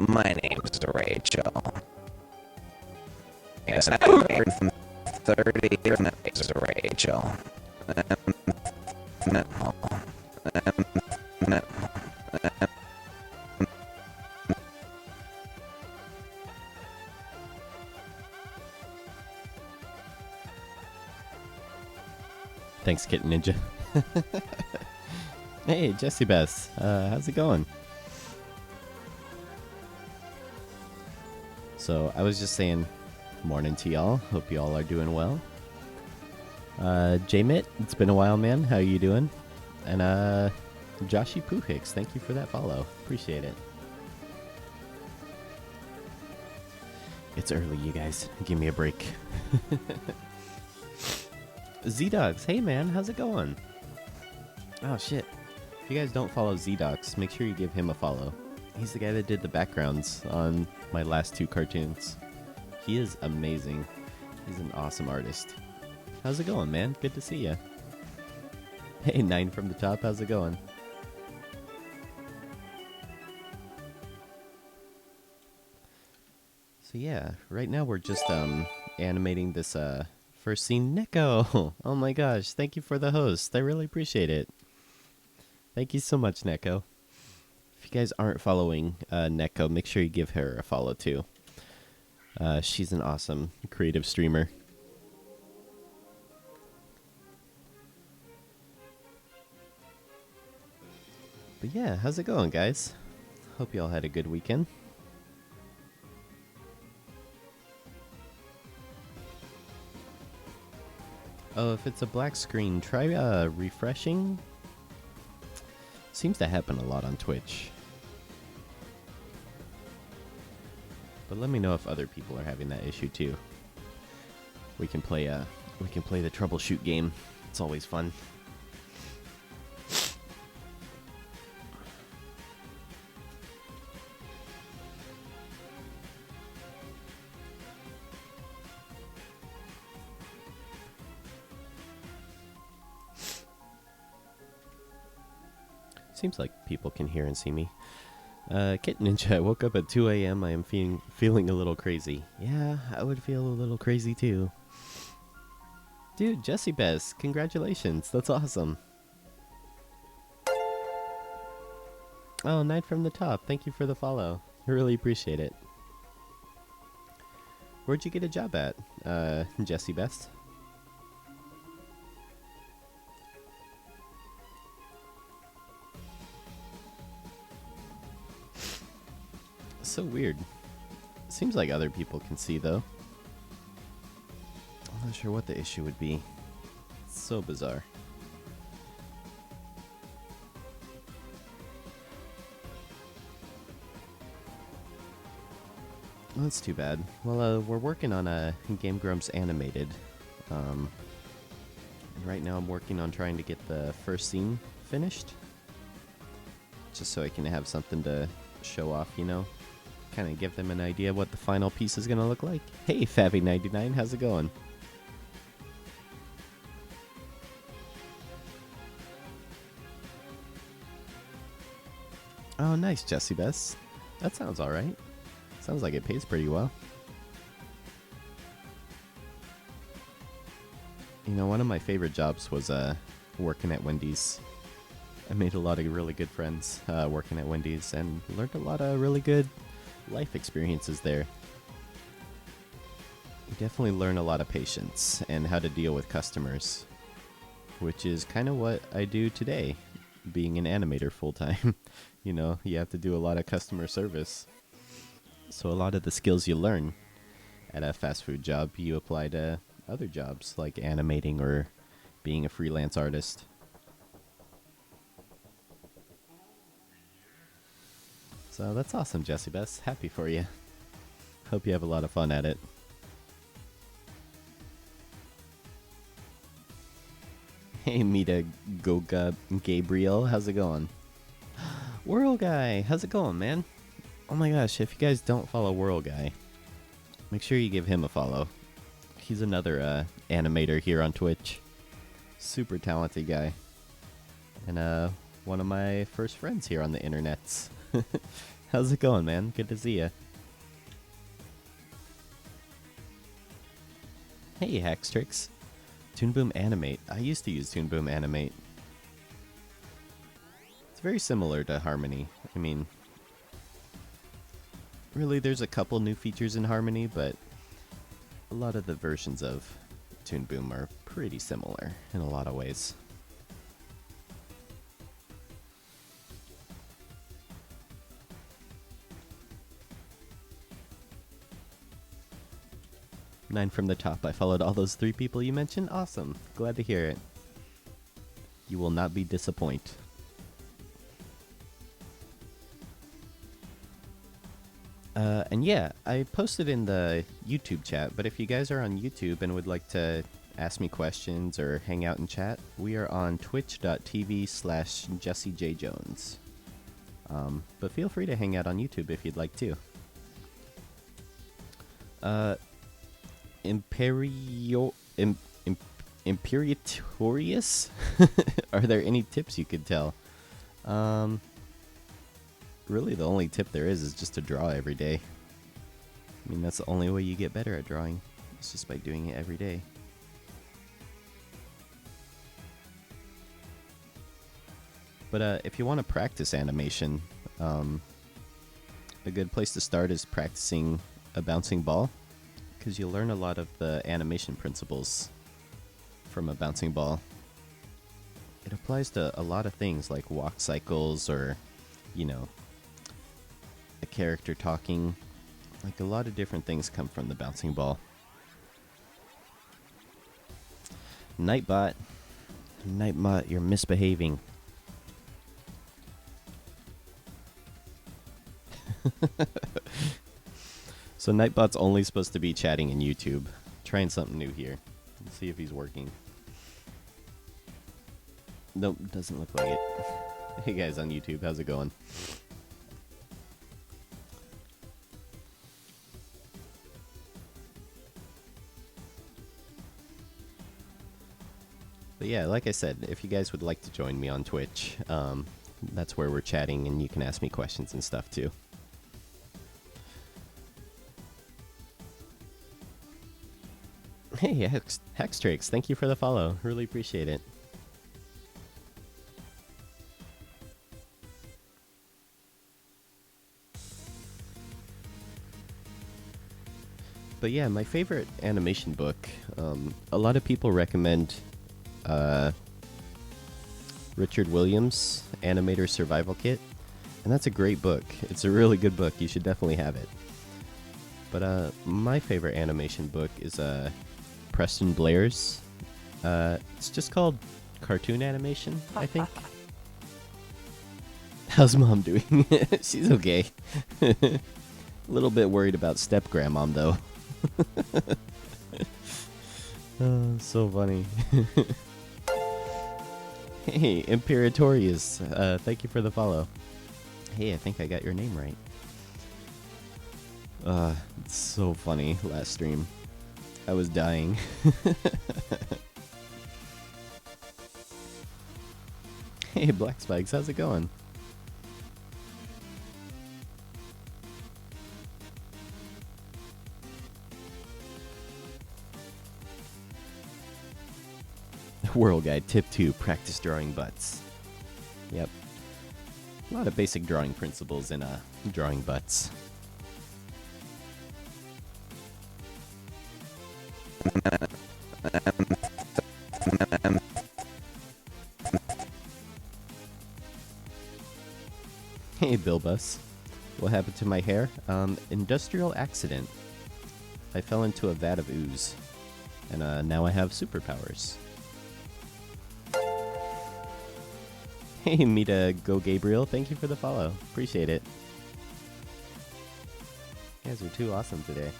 My name's Rachel. Yes, and I've been from 30 minutes, Rachel. No. No. Thanks, Kitten Ninja. Hey, Jesse Bess. How's it going? So, I was just saying, morning to y'all. Hope y'all are doing well. J-Mitt, it's been a while, man. How you doing? And, Joshy Poohix, thank you for that follow. Appreciate it. It's early, you guys. Give me a break. Z-Dogs, hey man, how's it going? Oh shit. If you guys don't follow Z-Dogs, make sure you give him a follow. He's the guy that did the backgrounds on my last 2 cartoons. He is amazing. He's an awesome artist. How's it going, man? Good to see ya. Hey, 9 from the top, how's it going? So yeah, right now we're just animating this first scene. Neko! Oh my gosh, thank you for the host. I really appreciate it. Thank you so much, Neko. If you guys aren't following Neko, make sure you give her a follow too. She's an awesome creative streamer. But yeah, how's it going, guys? Hope you all had a good weekend. Oh, if it's a black screen, try refreshing. Seems to happen a lot on Twitch. But let me know if other people are having that issue too. We can play the troubleshoot game. It's always fun. Seems like people can hear and see me. Kitten Ninja, I woke up at 2 a.m. I am feeling a little crazy. Yeah, I would feel a little crazy too. Dude, Jesse Bess, congratulations. That's awesome. Oh, Night from the Top, thank you for the follow. I really appreciate it. Where'd you get a job at, Jesse Best? So weird. Seems like other people can see though. I'm not sure what the issue would be. It's so bizarre. Well, that's too bad. Well, we're working on a Game Grumps Animated. And right now I'm working on trying to get the first scene finished. Just so I can have something to show off, you know? Kind of give them an idea what the final piece is going to look like. Hey, Favy99, how's it going? Oh, nice, Jesse Bess. That sounds alright. Sounds like it pays pretty well. You know, one of my favorite jobs was working at Wendy's. I made a lot of really good friends working at Wendy's and learned a lot of really good life experiences there. You definitely learn a lot of patience and how to deal with customers, which is kind of what I do today, being an animator full-time. You know, you have to do a lot of customer service. So a lot of the skills you learn at a fast food job, you apply to other jobs like animating or being a freelance artist. So that's awesome, Jesse Bess. Happy for you. Hope you have a lot of fun at it. Hey, Mita Goga Gabriel. How's it going? Whirl Guy. How's it going, man? Oh my gosh, if you guys don't follow Whirl Guy, make sure you give him a follow. He's another animator here on Twitch. Super talented guy. And one of my first friends here on the internets. How's it going, man? Good to see ya. Hey, Hackstrix. Toon Boom Animate. I used to use Toon Boom Animate. It's very similar to Harmony. I mean, really, there's a couple new features in Harmony, but a lot of the versions of Toon Boom are pretty similar in a lot of ways. Nine from the top. I followed all those 3 people you mentioned. Awesome. Glad to hear it. You will not be disappointed. And yeah, I posted in the YouTube chat, but if you guys are on YouTube and would like to ask me questions or hang out and chat, we are on twitch.tv/JessieJJones. But feel free to hang out on YouTube if you'd like to. Imperatorious? Are there any tips you could tell? Really, the only tip there is just to draw every day. I mean, that's the only way you get better at drawing. It's just by doing it every day. But if you want to practice animation, a good place to start is practicing a bouncing ball, because you'll learn a lot of the animation principles from a bouncing ball. It applies to a lot of things like walk cycles or, you know, a character talking. Like, a lot of different things come from the bouncing ball. Nightbot. Nightbot, you're misbehaving. So Nightbot's only supposed to be chatting in YouTube. Trying something new here. Let's see if he's working. Nope, doesn't look like it. Hey guys on YouTube, how's it going? But yeah, like I said, if you guys would like to join me on Twitch, that's where we're chatting and you can ask me questions and stuff too. Hey, Hextrix, thank you for the follow. Really appreciate it. But yeah, my favorite animation book, a lot of people recommend Richard Williams' Animator Survival Kit, and that's a great book. It's a really good book. You should definitely have it. But my favorite animation book is Preston Blair's. It's just called Cartoon Animation, I think. How's Mom doing? She's okay. A little bit worried about step-grandmom, though. Oh, so funny. Hey, Imperatorius, thank you for the follow. Hey, I think I got your name right. It's so funny, last stream. I was dying. Hey, Black Spikes, how's it going? World Guide Tip 2, practice drawing butts. Yep. A lot of basic drawing principles in drawing butts. Hey, Bilbus. What happened to my hair? Industrial accident. I fell into a vat of ooze. And now I have superpowers. Hey, Mita Go Gabriel, thank you for the follow. Appreciate it. You guys are too awesome today.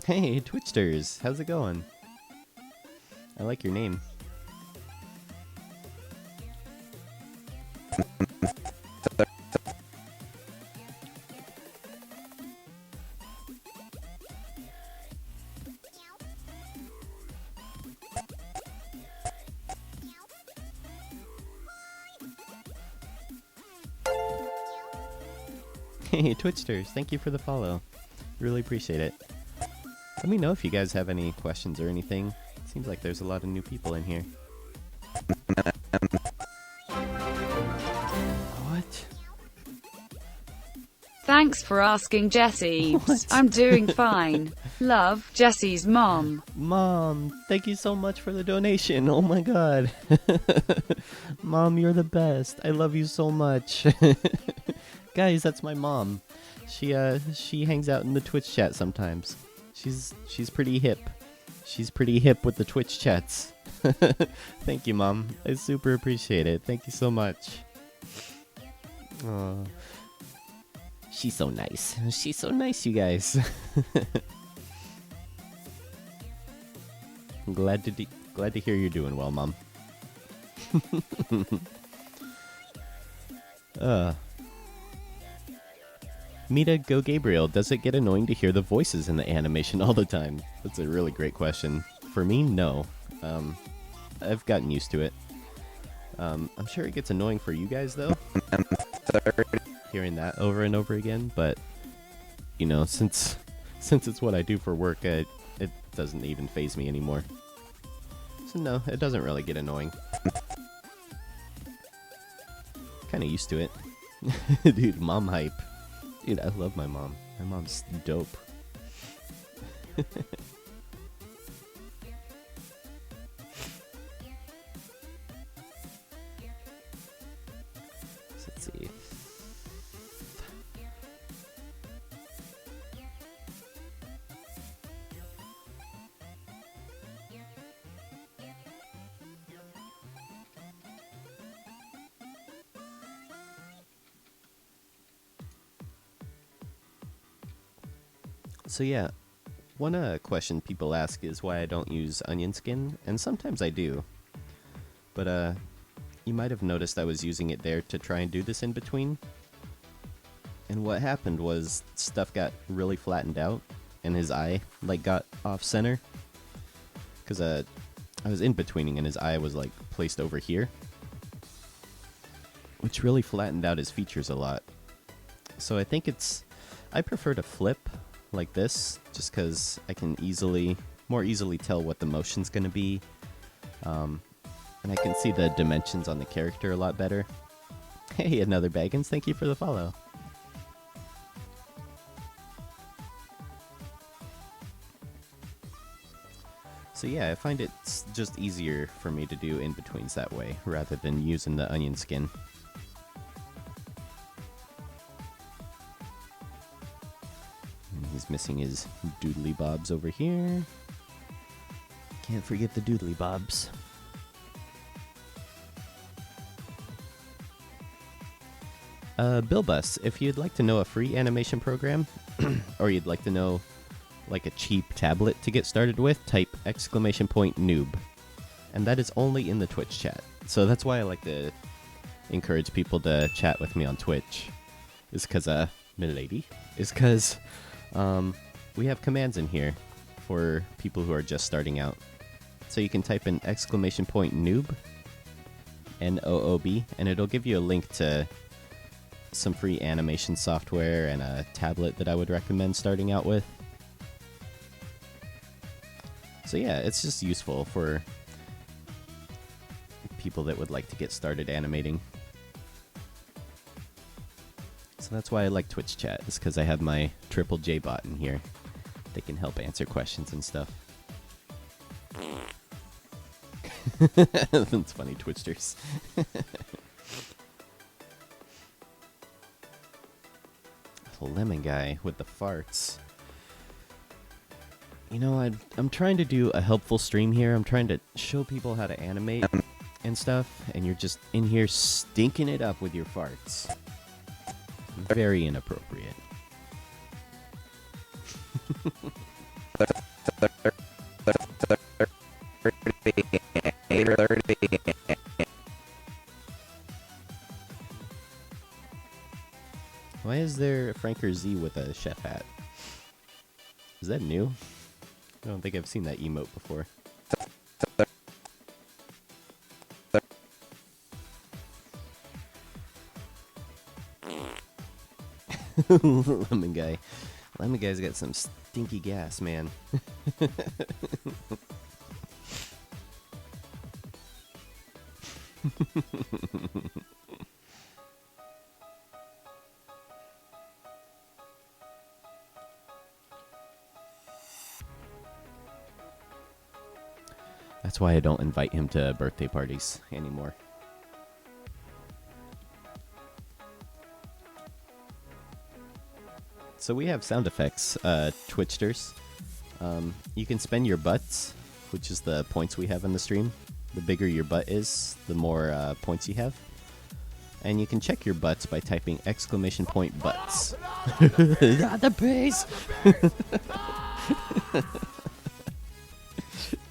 Hey, Twitchsters, how's it going? I like your name. Hey, Twitchsters, thank you for the follow. Really appreciate it. Let me know if you guys have any questions or anything. Seems like there's a lot of new people in here. What? Thanks for asking, Jessie. What? I'm doing fine. Love, Jessie's mom. Mom, thank you so much for the donation. Oh my god. Mom, you're the best. I love you so much. Guys, that's my mom. She hangs out in the Twitch chat sometimes. She's pretty hip. She's pretty hip with the Twitch chats. Thank you, Mom. I super appreciate it. Thank you so much. Aww. She's so nice. She's so nice, you guys. I'm glad to hear you're doing well, Mom. Mita Go Gabriel, does it get annoying to hear the voices in the animation all the time? That's a really great question. For me, no. I've gotten used to it. I'm sure it gets annoying for you guys, though. Hearing that over and over again, but you know, since it's what I do for work, it doesn't even faze me anymore. So no, it doesn't really get annoying. Kind of used to it. Dude, mom hype. Dude, I love my mom. My mom's dope. So let's see. So yeah, one question people ask is why I don't use onion skin, and sometimes I do. But you might have noticed I was using it there to try and do this in between. And what happened was stuff got really flattened out, and his eye like got off center. Cause I was in betweening, and his eye was like placed over here, which really flattened out his features a lot. So I think I prefer to flip like this, just because I can more easily tell what the motion's going to be, and I can see the dimensions on the character a lot better. Hey, another Baggins, thank you for the follow. So yeah, I find it's just easier for me to do in-betweens that way, rather than using the onion skin. He's missing his doodly bobs over here. Can't forget the doodly bobs. Bilbus, if you'd like to know a free animation program, or you'd like to know like a cheap tablet to get started with, type !noob. And that is only in the Twitch chat. So that's why I like to encourage people to chat with me on Twitch. Is because, milady, is because we have commands in here for people who are just starting out. So you can type in !noob, Noob, and it'll give you a link to some free animation software and a tablet that I would recommend starting out with. So yeah, it's just useful for people that would like to get started animating. So that's why I like Twitch chat, is because I have my triple J bot in here. They can help answer questions and stuff. That's funny, Twitchsters. The lemon guy with the farts. You know, I'm trying to do a helpful stream here. I'm trying to show people how to animate and stuff, and you're just in here stinking it up with your farts. Very inappropriate. Why is there a Franker Z with a chef hat? Is that new? I don't think I've seen that emote before. Lemon guy. Lemon guy's got some stinky gas, man. That's why I don't invite him to birthday parties anymore. So we have sound effects, Twitchsters. You can spend your butts, which is the points we have in the stream. The bigger your butt is, the more points you have. And you can check your butts by typing !butts. The bass!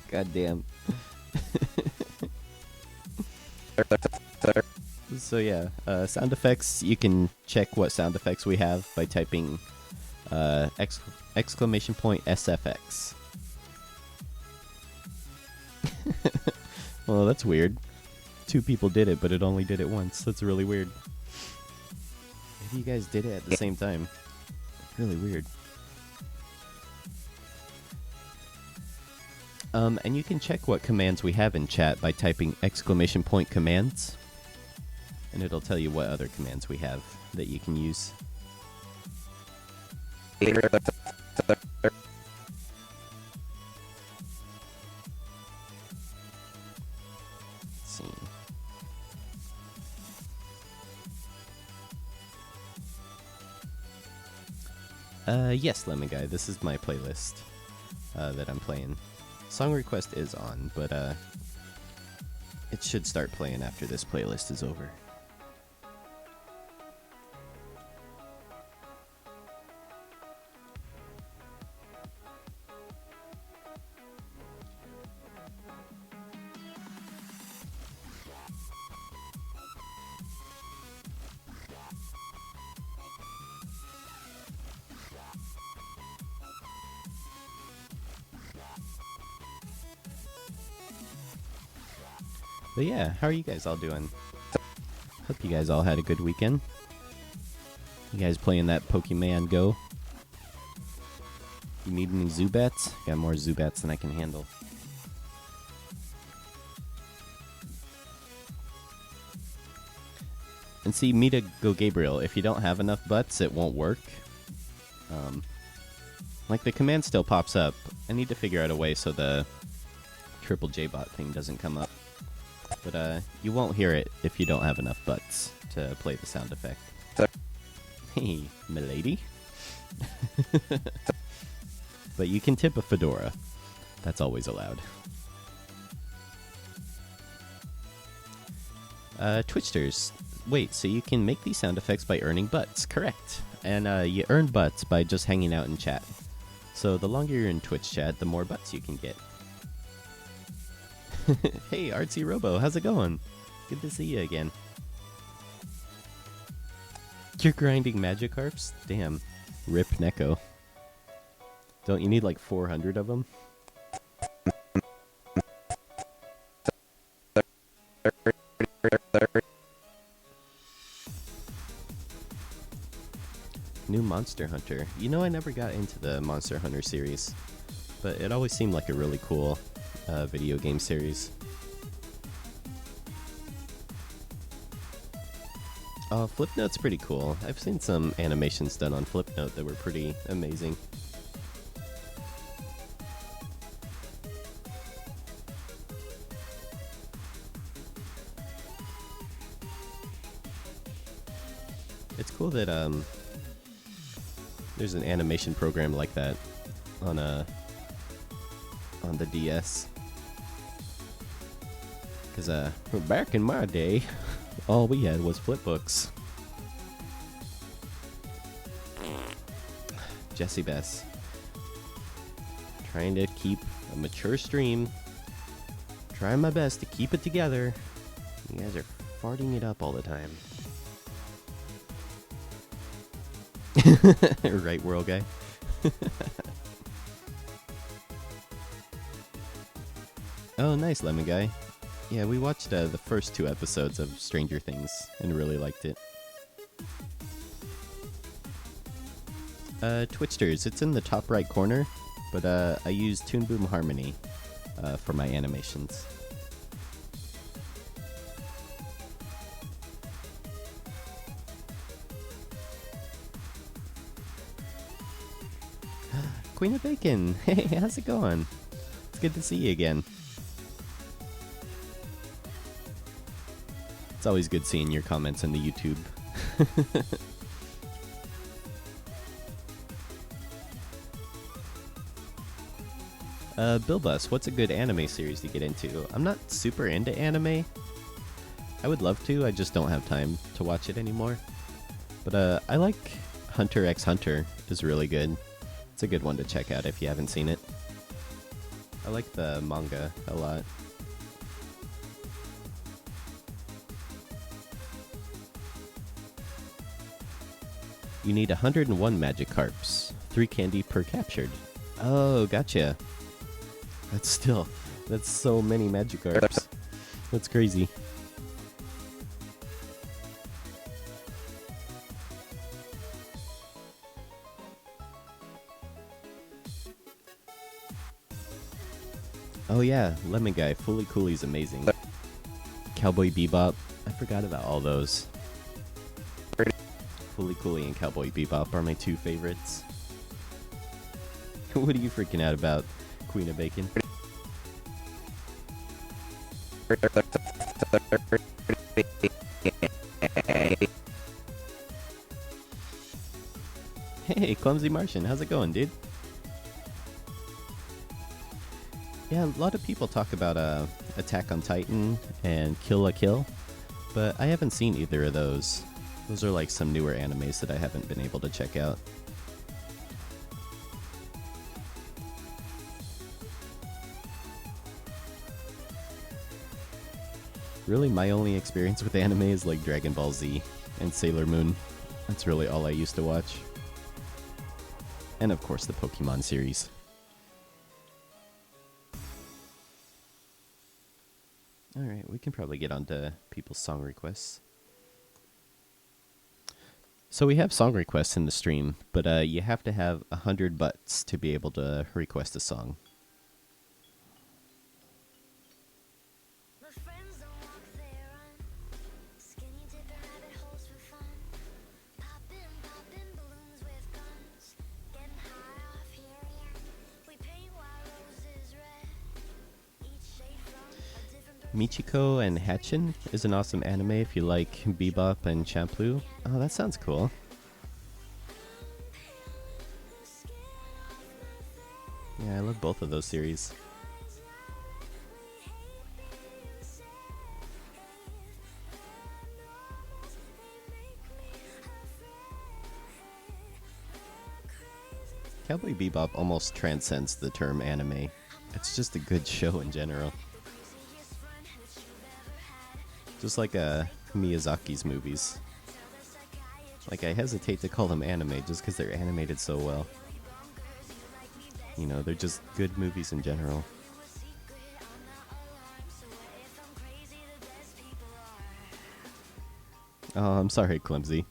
God damn. So yeah, sound effects, you can check what sound effects we have by typing !SFX. Well, that's weird. 2 people did it, but it only did it once. That's really weird. Maybe you guys did it at the same time. Really weird. And you can check what commands we have in chat by typing !commands. And it'll tell you what other commands we have that you can use. Yes, Lemon Guy, this is my playlist that I'm playing. Song request is on, but it should start playing after this playlist is over. But yeah, how are you guys all doing? Hope you guys all had a good weekend. You guys playing that Pokemon Go? You need any Zubats? Got more Zubats than I can handle. And see, me to go Gabriel, if you don't have enough butts, it won't work. Like, the command still pops up. I need to figure out a way so the triple J-bot thing doesn't come up. But you won't hear it if you don't have enough butts to play the sound effect. Hey, milady. But you can tip a fedora. That's always allowed. Twitchsters. Wait, so you can make these sound effects by earning butts. Correct. And you earn butts by just hanging out in chat. So the longer you're in Twitch chat, the more butts you can get. Hey, Artsy Robo, how's it going? Good to see you again. You're grinding Magikarps? Damn. Rip Neko. Don't you need like 400 of them? New Monster Hunter. You know, I never got into the Monster Hunter series, but it always seemed like a really cool video game series. Flipnote's pretty cool. I've seen some animations done on Flipnote that were pretty amazing. It's cool that there's an animation program like that on the DS. Because back in my day, all we had was flipbooks. Jesse Bess. Trying to keep a mature stream. Trying my best to keep it together. You guys are farting it up all the time. Right, world guy. Oh, nice, Lemon Guy. Yeah, we watched the first 2 episodes of Stranger Things and really liked it. Twitsters. It's in the top right corner, but I use Toon Boom Harmony for my animations. Queen of Bacon! Hey, how's it going? It's good to see you again. It's always good seeing your comments in the YouTube. Bilbus, what's a good anime series to get into? I'm not super into anime. I would love to, I just don't have time to watch it anymore. But I like Hunter x Hunter is really good. It's a good one to check out if you haven't seen it. I like the manga a lot. You need 101 magic carps. 3 candy per captured. Oh, gotcha. That's so many magic carps. That's crazy. Oh yeah, Lemon Guy, Fully Cooley's amazing. Cowboy Bebop, I forgot about all those. Fully Cooley and Cowboy Bebop are my 2 favorites. What are you freaking out about, Queen of Bacon? Hey, Clumsy Martian, how's it going, dude? Yeah, a lot of people talk about Attack on Titan and Kill la Kill, but I haven't seen either of those. Those are like some newer animes that I haven't been able to check out. Really, my only experience with anime is like Dragon Ball Z and Sailor Moon. That's really all I used to watch. And of course the Pokemon series. Alright, we can probably get on to people's song requests. So we have song requests in the stream, but you have to have 100 butts to be able to request a song. Michiko and Hatchin is an awesome anime if you like Bebop and Champloo. Oh, that sounds cool. Yeah, I love both of those series. Cowboy Bebop almost transcends the term anime. It's just a good show in general. Just like Miyazaki's movies. Like, I hesitate to call them anime just because they're animated so well. You know, they're just good movies in general. Oh, I'm sorry, Clumsy.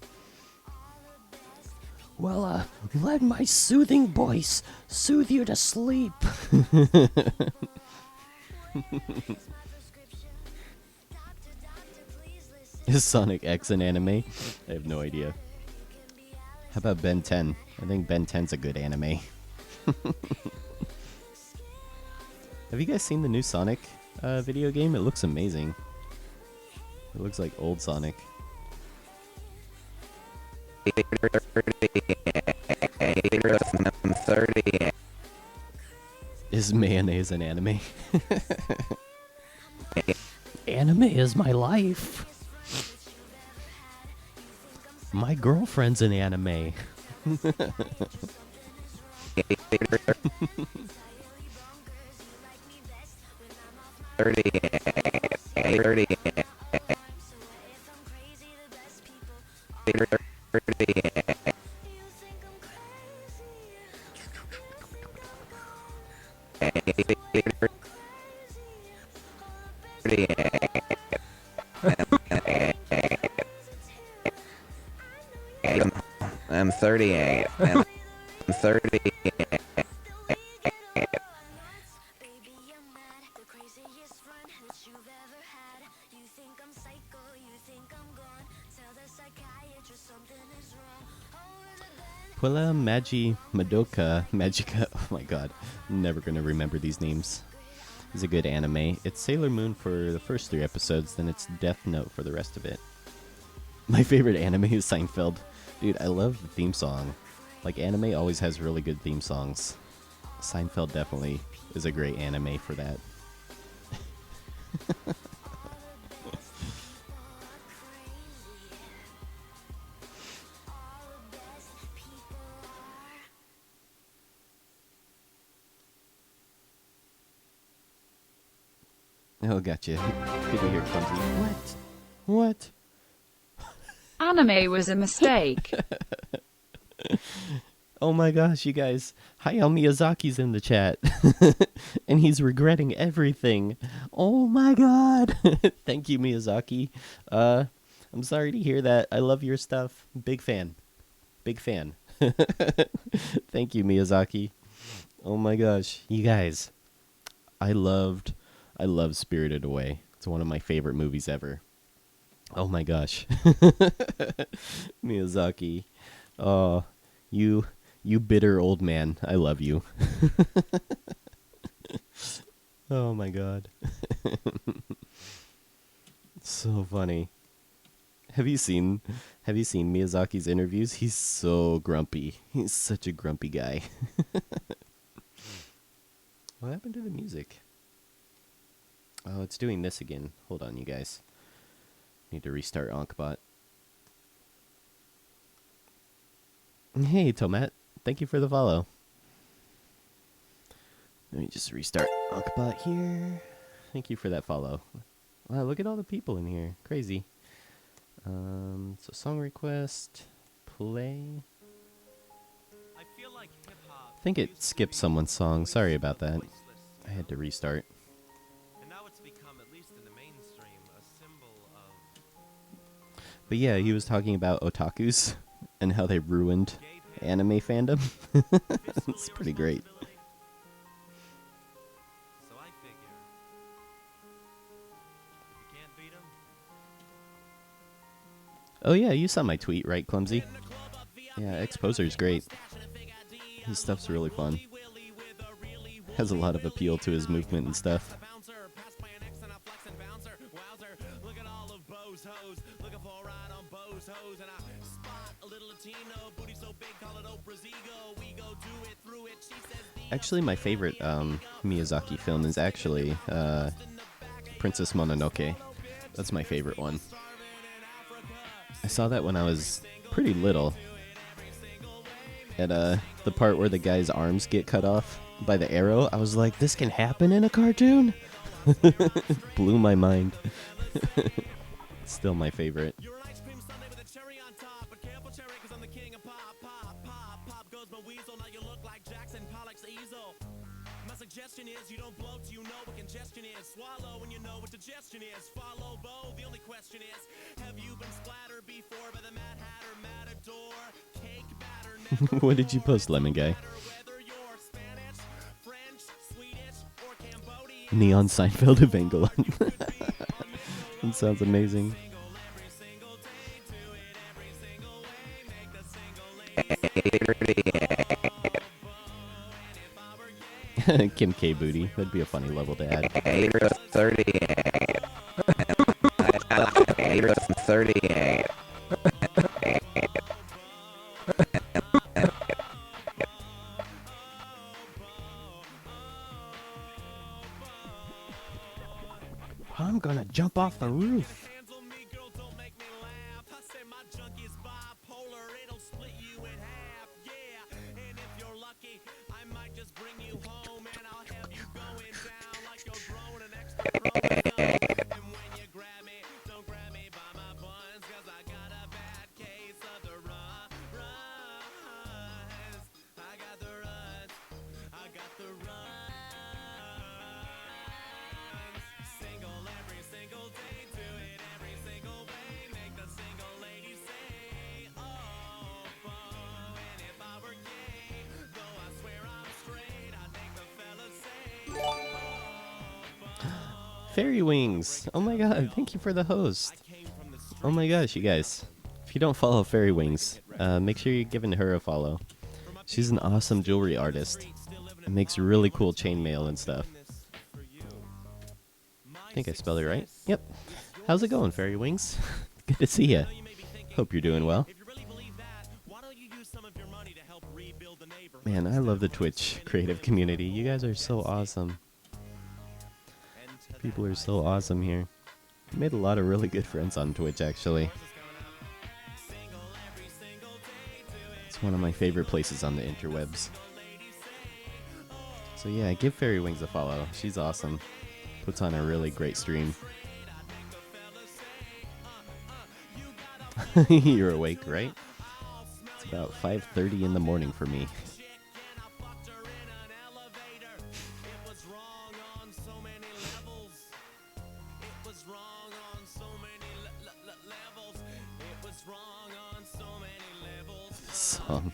Well, let my soothing voice soothe you to sleep. Is Sonic X an anime? I have no idea. How about Ben 10? I think Ben 10's a good anime. Have you guys seen the new Sonic video game? It looks amazing. It looks like old Sonic. Is mayonnaise an anime? Anime is my life. My girlfriend's an anime. I'm 38. Quilla Magi Madoka Magica. Oh my god, I'm never gonna remember these names. It's a good anime. It's Sailor Moon for the first 3 episodes, then it's Death Note for the rest of it. My favorite anime is Seinfeld. Dude, I love the theme song. Like, anime always has really good theme songs. Seinfeld definitely is a great anime for that. Oh, gotcha. Good to hear, Clumsy. What? Anime was a mistake. Oh my gosh, you guys. Hayao Miyazaki's in the chat. And he's regretting everything. Oh my god. Thank you, Miyazaki. I'm sorry to hear that. I love your stuff. Big fan. Thank you, Miyazaki. Oh my gosh. You guys. I love Spirited Away. It's one of my favorite movies ever. Oh my gosh. Miyazaki. Oh, you bitter old man. I love you. Oh my god. So funny. Have you seen Miyazaki's interviews? He's so grumpy. He's such a grumpy guy. What happened to the music? Oh, it's doing this again. Hold on, you guys. Need to restart Ankbot. Hey, Tomat. Thank you for the follow. Let me just restart Ankbot here. Thank you for that follow. Wow, look at all the people in here. Crazy. So song request. Play. I think it skipped someone's song. Sorry about that. I had to restart. But yeah, he was talking about otakus and how they ruined anime fandom. It's pretty great. Oh yeah, you saw my tweet, right, Clumsy? Yeah, Exposer's great. His stuff's really fun. Has a lot of appeal to his movement and stuff. Actually, my favorite Miyazaki film is actually Princess Mononoke. That's my favorite one. I saw that when I was pretty little. At the part where the guy's arms get cut off by the arrow, I was like, this can happen in a cartoon? Blew my mind. Still my favorite. Suggestion is you don't blow till you know what congestion is. Swallow when you know what digestion is. Follow Bo. The only question is, have you been splattered before by the Mad Hatter Matador? Cake batter. What did you post, Lemon Guy? Neon Seinfeld Evangelion. That sounds amazing. Kim K Booty. That'd be a funny level to add. 38. 38. I'm gonna jump off the roof. Fairy Wings. Oh my god, thank you for the host. Oh my gosh, you guys. If you don't follow Fairy Wings, make sure you're giving her a follow. She's an awesome jewelry artist. And makes really cool chainmail and stuff. I think I spelled it right. Yep. How's it going, Fairy Wings? Good to see ya. Hope you're doing well. Man, I love the Twitch creative community. You guys are so awesome. People are so awesome here. I made a lot of really good friends on Twitch, actually. It's one of my favorite places on the interwebs. So yeah, give Fairy Wings a follow. She's awesome. Puts on a really great stream. You're awake, right? It's about 5:30 in the morning for me. Song.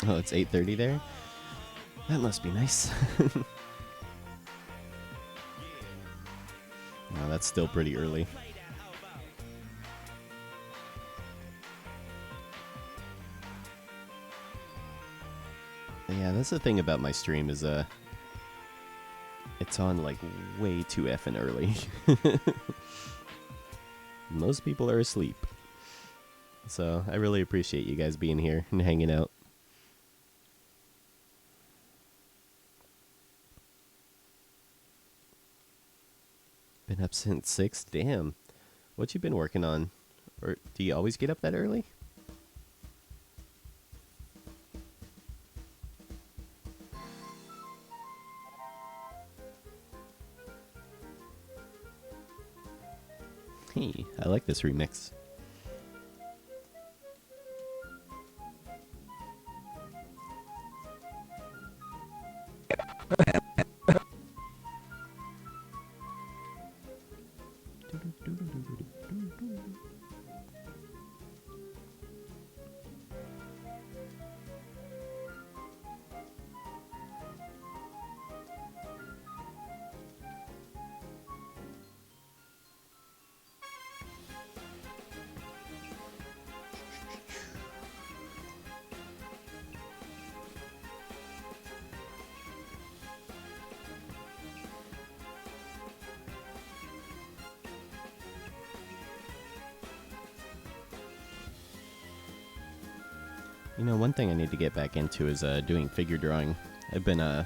Oh, it's 8:30 there? That must be nice. No, that's still pretty early. Yeah, that's the thing about my stream is it's on like way too effing early. Most people are asleep. So I really appreciate you guys being here and hanging out. Been up since 6? Damn. What you been working on? Or do you always get up that early? Hey, I like this remix. You know, one thing I need to get back into is doing figure drawing. I've been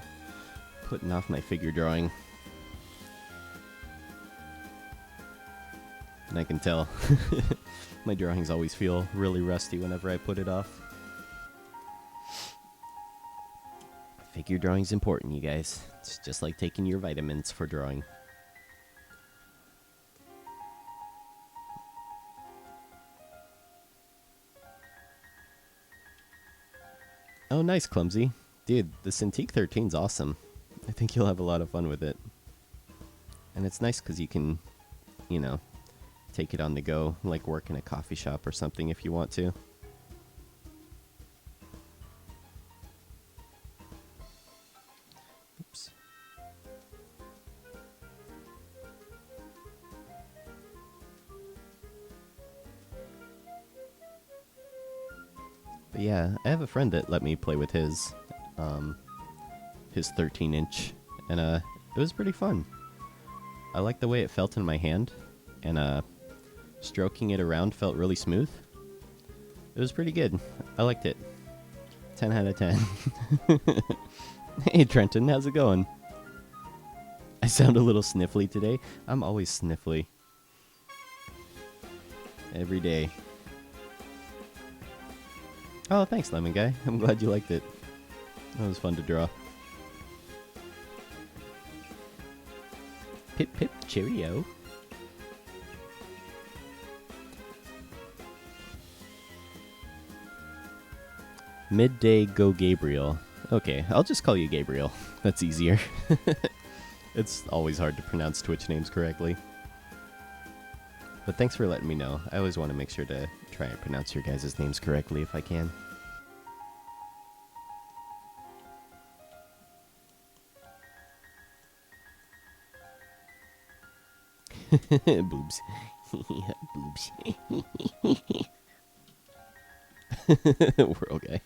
putting off my figure drawing. And I can tell. My drawings always feel really rusty whenever I put it off. Figure drawing's important, you guys. It's just like taking your vitamins for drawing. Oh, nice, Clumsy. Dude, the Cintiq 13's awesome. I think you'll have a lot of fun with it. And it's nice because you can, you know, take it on the go, like work in a coffee shop or something if you want to. Oops. But yeah, I have a friend that let me play with his 13-inch, and it was pretty fun. I liked the way it felt in my hand, and stroking it around felt really smooth. It was pretty good. I liked it. 10 out of 10. Hey Trenton, how's it going? I sound a little sniffly today. I'm always sniffly. Every day. Oh, thanks, Lemon Guy. I'm glad you liked it. That was fun to draw. Pip pip cheerio. Midday go Gabriel. Okay, I'll just call you Gabriel. That's easier. It's always hard to pronounce Twitch names correctly. But thanks for letting me know. I always want to make sure to try and pronounce your guys' names correctly if I can. Boobs. Boobs. We're okay.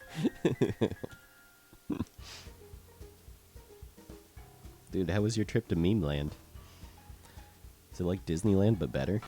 Dude, how was your trip to Meme Land? Is it like Disneyland but better?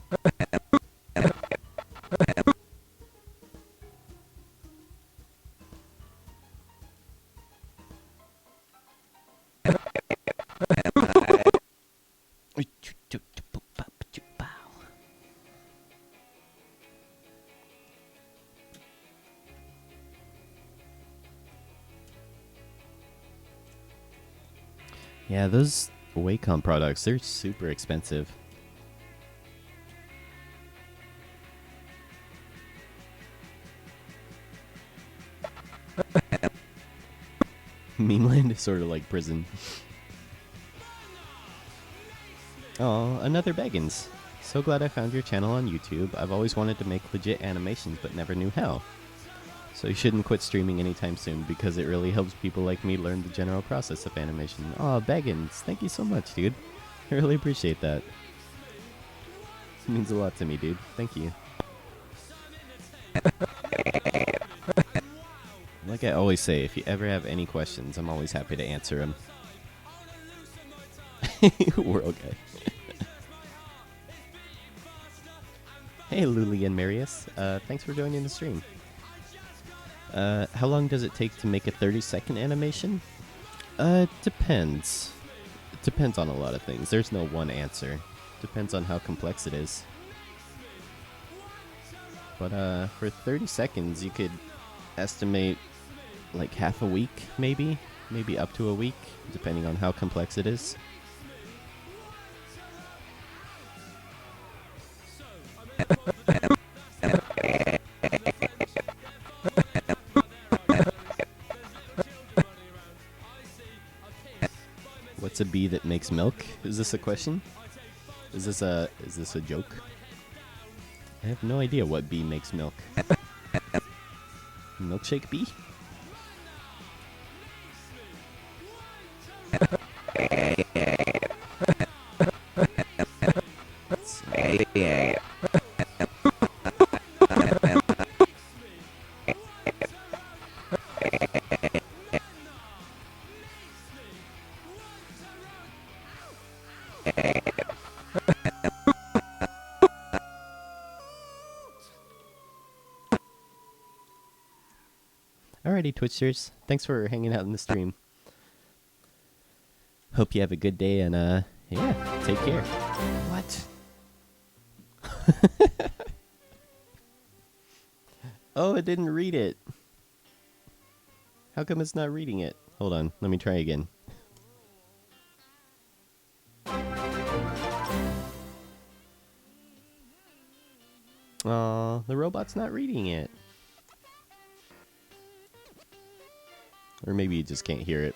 Yeah, those Wacom products, they're super expensive. Memeland is sort of like prison. Oh, another Beggins. So glad I found your channel on YouTube. I've always wanted to make legit animations, but never knew how. So you shouldn't quit streaming anytime soon, because it really helps people like me learn the general process of animation. Oh, Beggins, thank you so much, dude. I really appreciate that. It means a lot to me, dude. Thank you. Like I always say, if you ever have any questions, I'm always happy to answer them. We're okay. Hey, Luli and Marius. Thanks for joining the stream. How long does it take to make a 30-second animation? Depends. It depends on a lot of things. There's no one answer. Depends on how complex it is. But for 30 seconds, you could estimate like half a week, maybe up to a week, depending on how complex it is. What's a bee that makes milk? Is this a question? Is this a joke? I have no idea what bee makes milk. Milkshake bee? Alrighty, Twitchers. Thanks for hanging out in the stream. Hope you have a good day, and yeah, take care. What? Oh, it didn't read it. How come it's not reading it? Hold on, let me try again. Aw, the robot's not reading it. Or maybe you just can't hear it.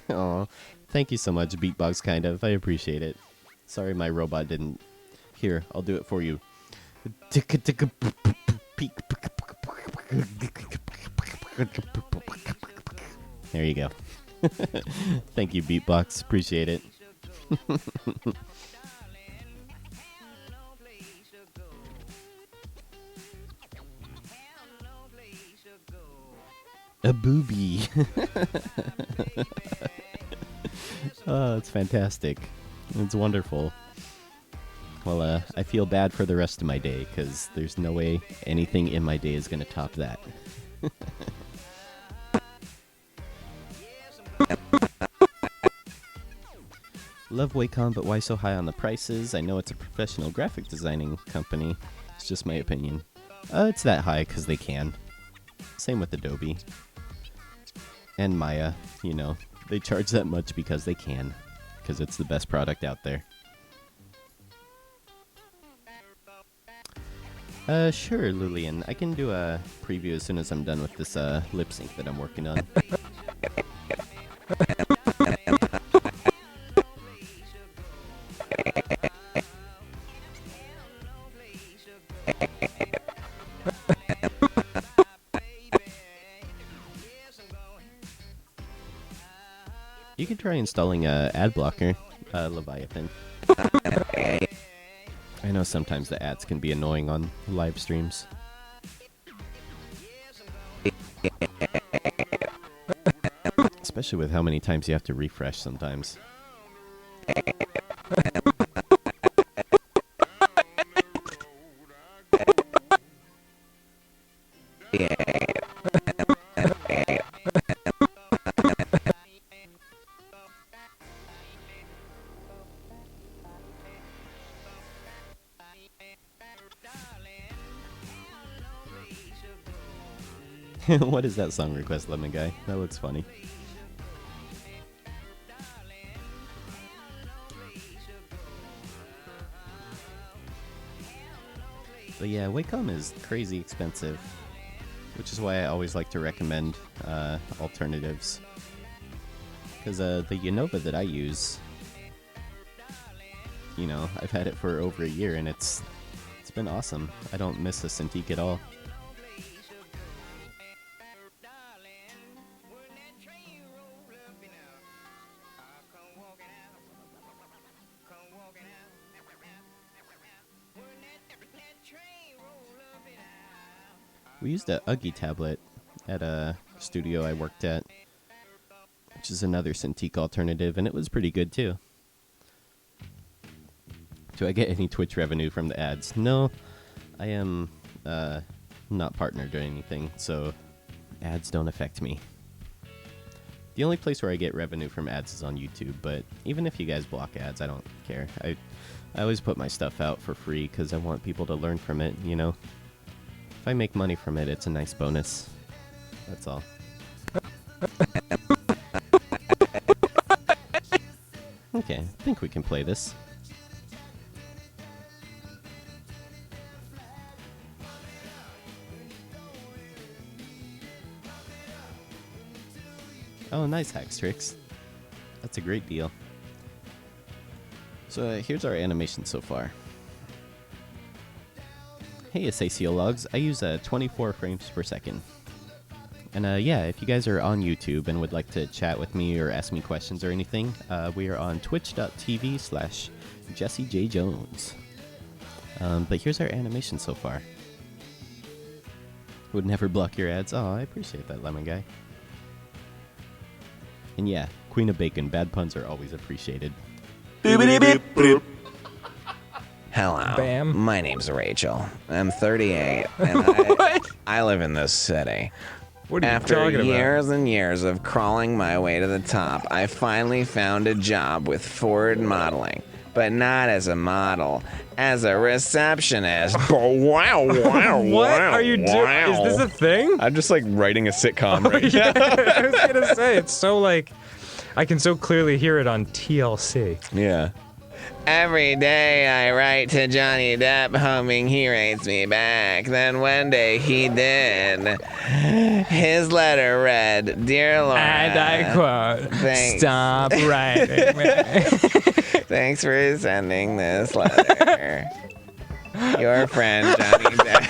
Aw, thank you so much, Beatbox kind of. I appreciate it. Sorry my robot didn't. Here, I'll do it for you. There you go. Thank you, Beatbox. Appreciate it. A booby. Oh, it's fantastic. It's wonderful. Well, I feel bad for the rest of my day, because there's no way anything in my day is going to top that. Love Wacom, but why so high on the prices? I know it's a professional graphic designing company. It's just my opinion. It's that high because they can. Same with Adobe. And Maya, you know, they charge that much because they can. Because it's the best product out there. Sure, Lillian. I can do a preview as soon as I'm done with this lip sync that I'm working on. You could try installing a ad blocker, Leviathan. I know sometimes the ads can be annoying on live streams. Especially with how many times you have to refresh sometimes. What is that song request, Lemon Guy? That looks funny. But yeah, Wacom is crazy expensive, which is why I always like to recommend alternatives. Because the Unova that I use, you know, I've had it for over a year and it's been awesome. I don't miss the Cintiq at all. We used a Uggy tablet at a studio I worked at, which is another Cintiq alternative, and it was pretty good too. Do I get any Twitch revenue from the ads? No, I am not partnered or anything, so ads don't affect me. The only place where I get revenue from ads is on YouTube, but even if you guys block ads, I don't care. I always put my stuff out for free because I want people to learn from it, you know? If I make money from it, it's a nice bonus. That's all. Okay, I think we can play this. Oh, nice, Hackstrix. That's a great deal. So here's our animation so far. Hey, Asacio Logs. I use 24 frames per second. And yeah, if you guys are on YouTube and would like to chat with me or ask me questions or anything, we are on twitch.tv/JesseJJones. But here's our animation so far. Would never block your ads. Oh, I appreciate that, Lemon Guy. And yeah, Queen of Bacon. Bad puns are always appreciated. Hello. Bam. My name's Rachel. I'm 38, and I live in this city. What are you After talking years and years of crawling my way to the top, I finally found a job with Ford Modeling. But not as a model, as a receptionist. Wow, wow, What wow, are you doing? wow. Is this a thing? I'm just like writing a sitcom right now. I was gonna say, it's so like, I can so clearly hear it on TLC. Yeah. Every day I write to Johnny Depp hoping he writes me back. Then one day he did. His letter read, "Dear Laura." And I quote, Thanks. "Stop writing me." Thanks for sending this letter. Your friend, Johnny Depp.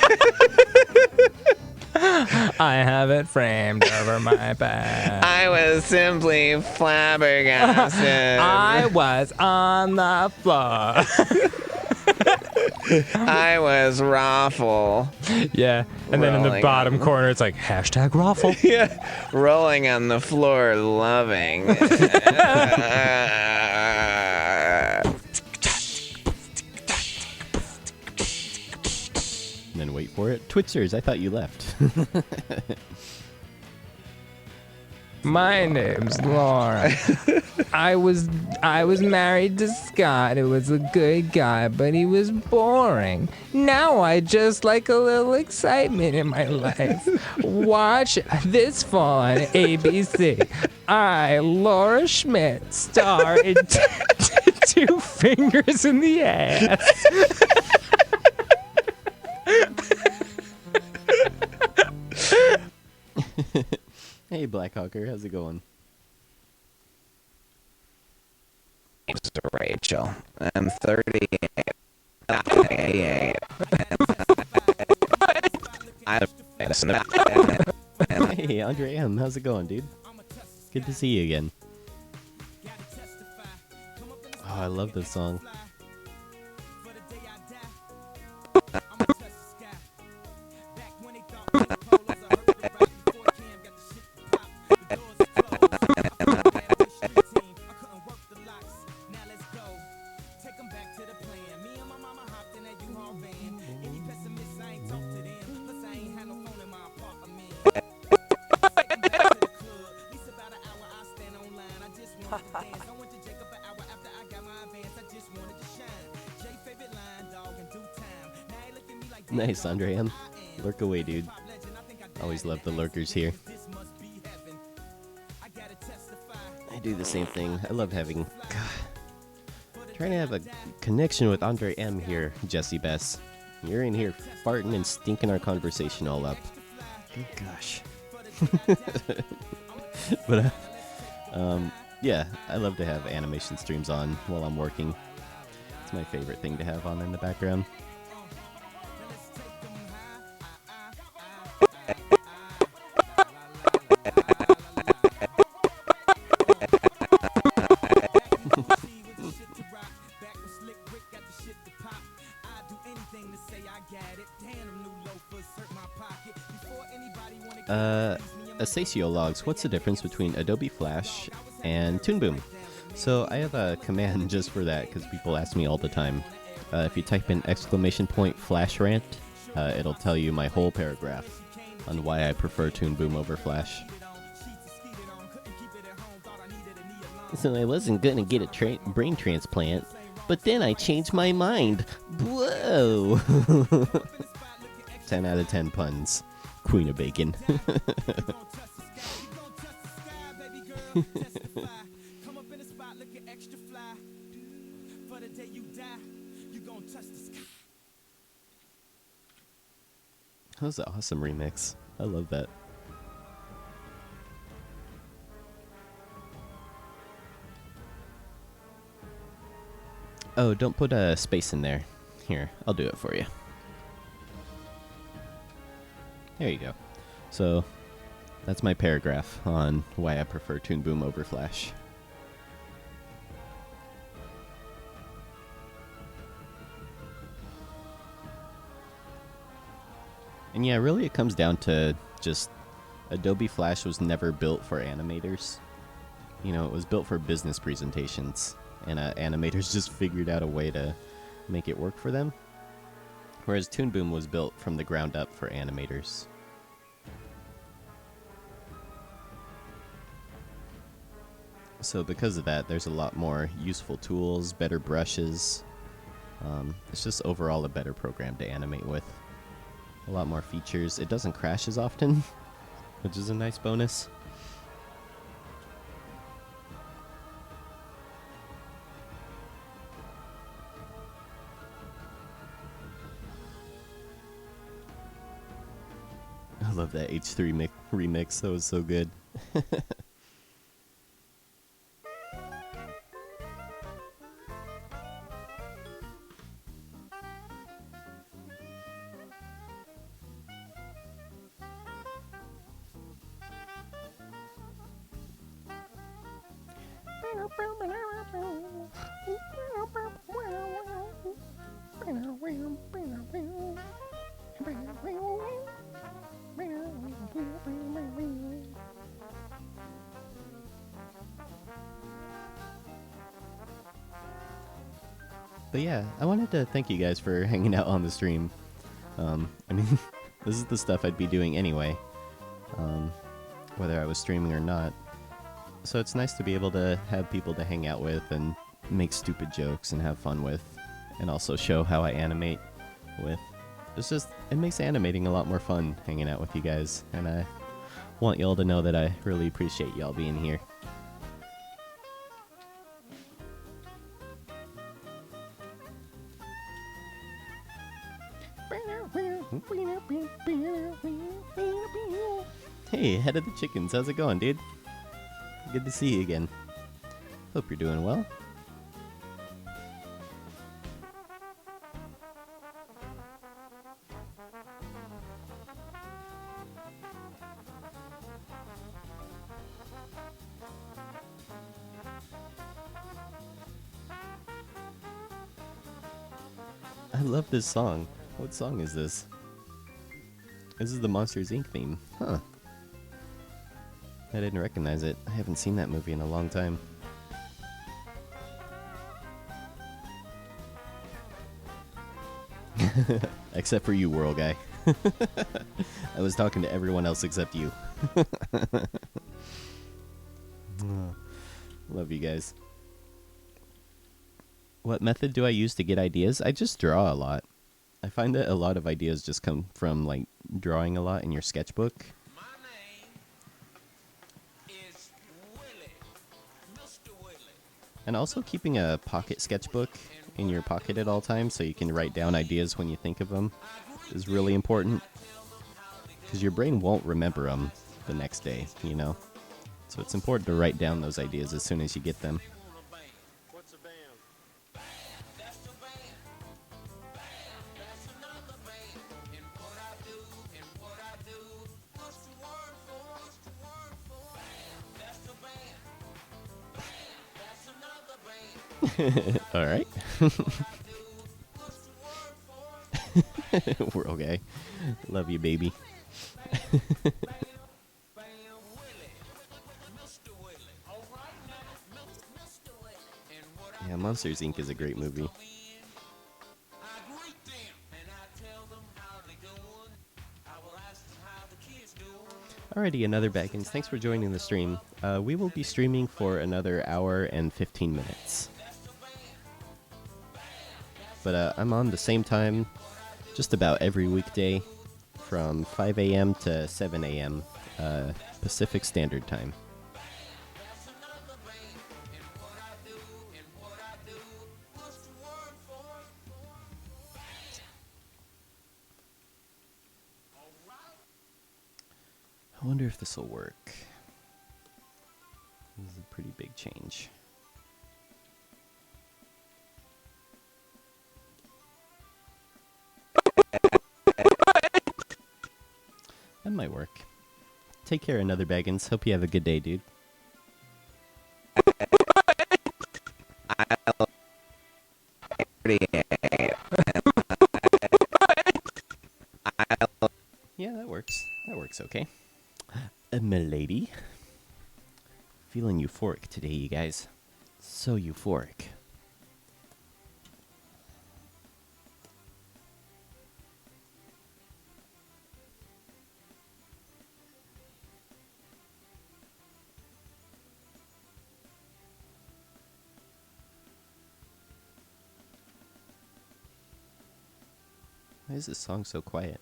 I have it framed over my back. I was simply flabbergasted. I was on the floor. I was raffle. Yeah, and then in the Rolling bottom on. corner, it's like hashtag raffle. Yeah, rolling on the floor, loving. And then wait for it. Twitchers, I thought you left. My name's Laura. I was married to Scott, who was a good guy, but he was boring. Now I just like a little excitement in my life. Watch this fall on ABC. I, Laura Schmidt, star in Two Fingers in the Ass. Hey, Blackhawker, how's it going? Name's Rachel. I'm 38. Hey, Andre M, how's it going, dude? Good to see you again. Oh, I love this song. Nice, Andre M. Lurk away, dude. Always love the lurkers here. I do the same thing. I love having... trying to have a connection with Andre M here, Jesse Bess. You're in here farting and stinking our conversation all up. Good gosh. But, yeah, I love to have animation streams on while I'm working. It's my favorite thing to have on in the background. Assacio logs, what's the difference between Adobe Flash and Toon Boom? So I have a command just for that because people ask me all the time. If you type in !Flash rant, it'll tell you my whole paragraph on why I prefer Toon Boom over Flash. So I wasn't gonna get a brain transplant, but then I changed my mind. Whoa! 10 out of 10 puns. Queen of Bacon. That was an awesome remix. I love that. Oh, don't put a space in there. Here, I'll do it for you. There you go. So, that's my paragraph on why I prefer Toon Boom over Flash. And yeah, really it comes down to just Adobe Flash was never built for animators. You know, it was built for business presentations, and animators just figured out a way to make it work for them. Whereas Toon Boom was built from the ground up for animators. So because of that, there's a lot more useful tools, better brushes. It's just overall a better program to animate with. A lot more features. It doesn't crash as often, which is a nice bonus. I love that H3 remix. That was so good. But yeah, I wanted to thank you guys for hanging out on the stream. I mean, this is the stuff I'd be doing anyway, whether I was streaming or not. So it's nice to be able to have people to hang out with and make stupid jokes and have fun with, and also show how I animate with. It's just, it makes animating a lot more fun hanging out with you guys, and I want y'all to know that I really appreciate y'all being here. Hey, head of the chickens, how's it going, dude? Good to see you again. Hope you're doing well. I love this song. What song is this? This is the Monsters, Inc. theme. Huh. I didn't recognize it. I haven't seen that movie in a long time. Except for you, Whirl Guy. I was talking to everyone else except you. Love you guys. What method do I use to get ideas? I just draw a lot. I find that a lot of ideas just come from like drawing a lot in your sketchbook. And also keeping a pocket sketchbook in your pocket at all times so you can write down ideas when you think of them is really important. Because your brain won't remember them the next day, you know? So it's important to write down those ideas as soon as you get them. All right. We're okay. Love you, baby. Yeah, Monsters, Inc. is a great movie. Alrighty, another Baggins. Thanks for joining the stream. We will be streaming for another hour and 15 minutes. But I'm on the same time just about every weekday from 5 a.m. to 7 a.m. Pacific Standard Time. I wonder if this will work. This is a pretty big change. That might work. Take care, another Baggins. Hope you have a good day, dude. Yeah, that works. That works okay. Milady. Feeling euphoric today, you guys. So euphoric. Why is this song so quiet?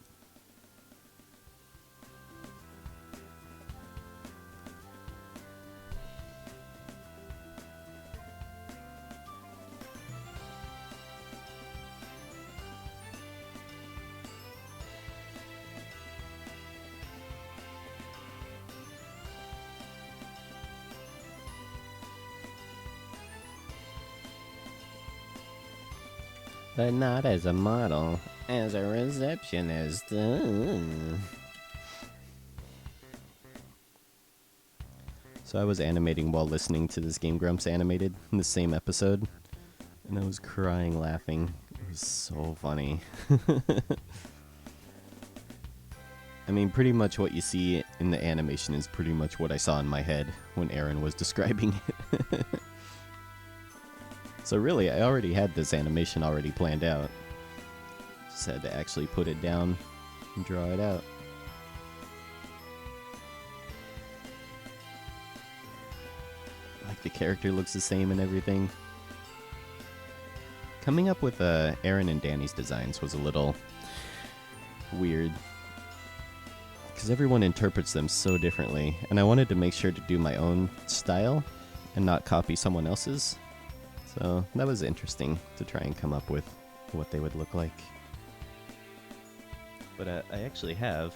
But not as a model, as a receptionist. So I was animating while listening to this Game Grumps animated in the same episode, and I was crying laughing. It was so funny. I mean, pretty much what you see in the animation is pretty much what I saw in my head when Aaron was describing it. So really, I already had this animation already planned out. Just had to actually put it down and draw it out. Like the character looks the same and everything. Coming up with Aaron and Danny's designs was a little weird, because everyone interprets them so differently, and I wanted to make sure to do my own style and not copy someone else's. So that was interesting to try and come up with what they would look like. But I actually have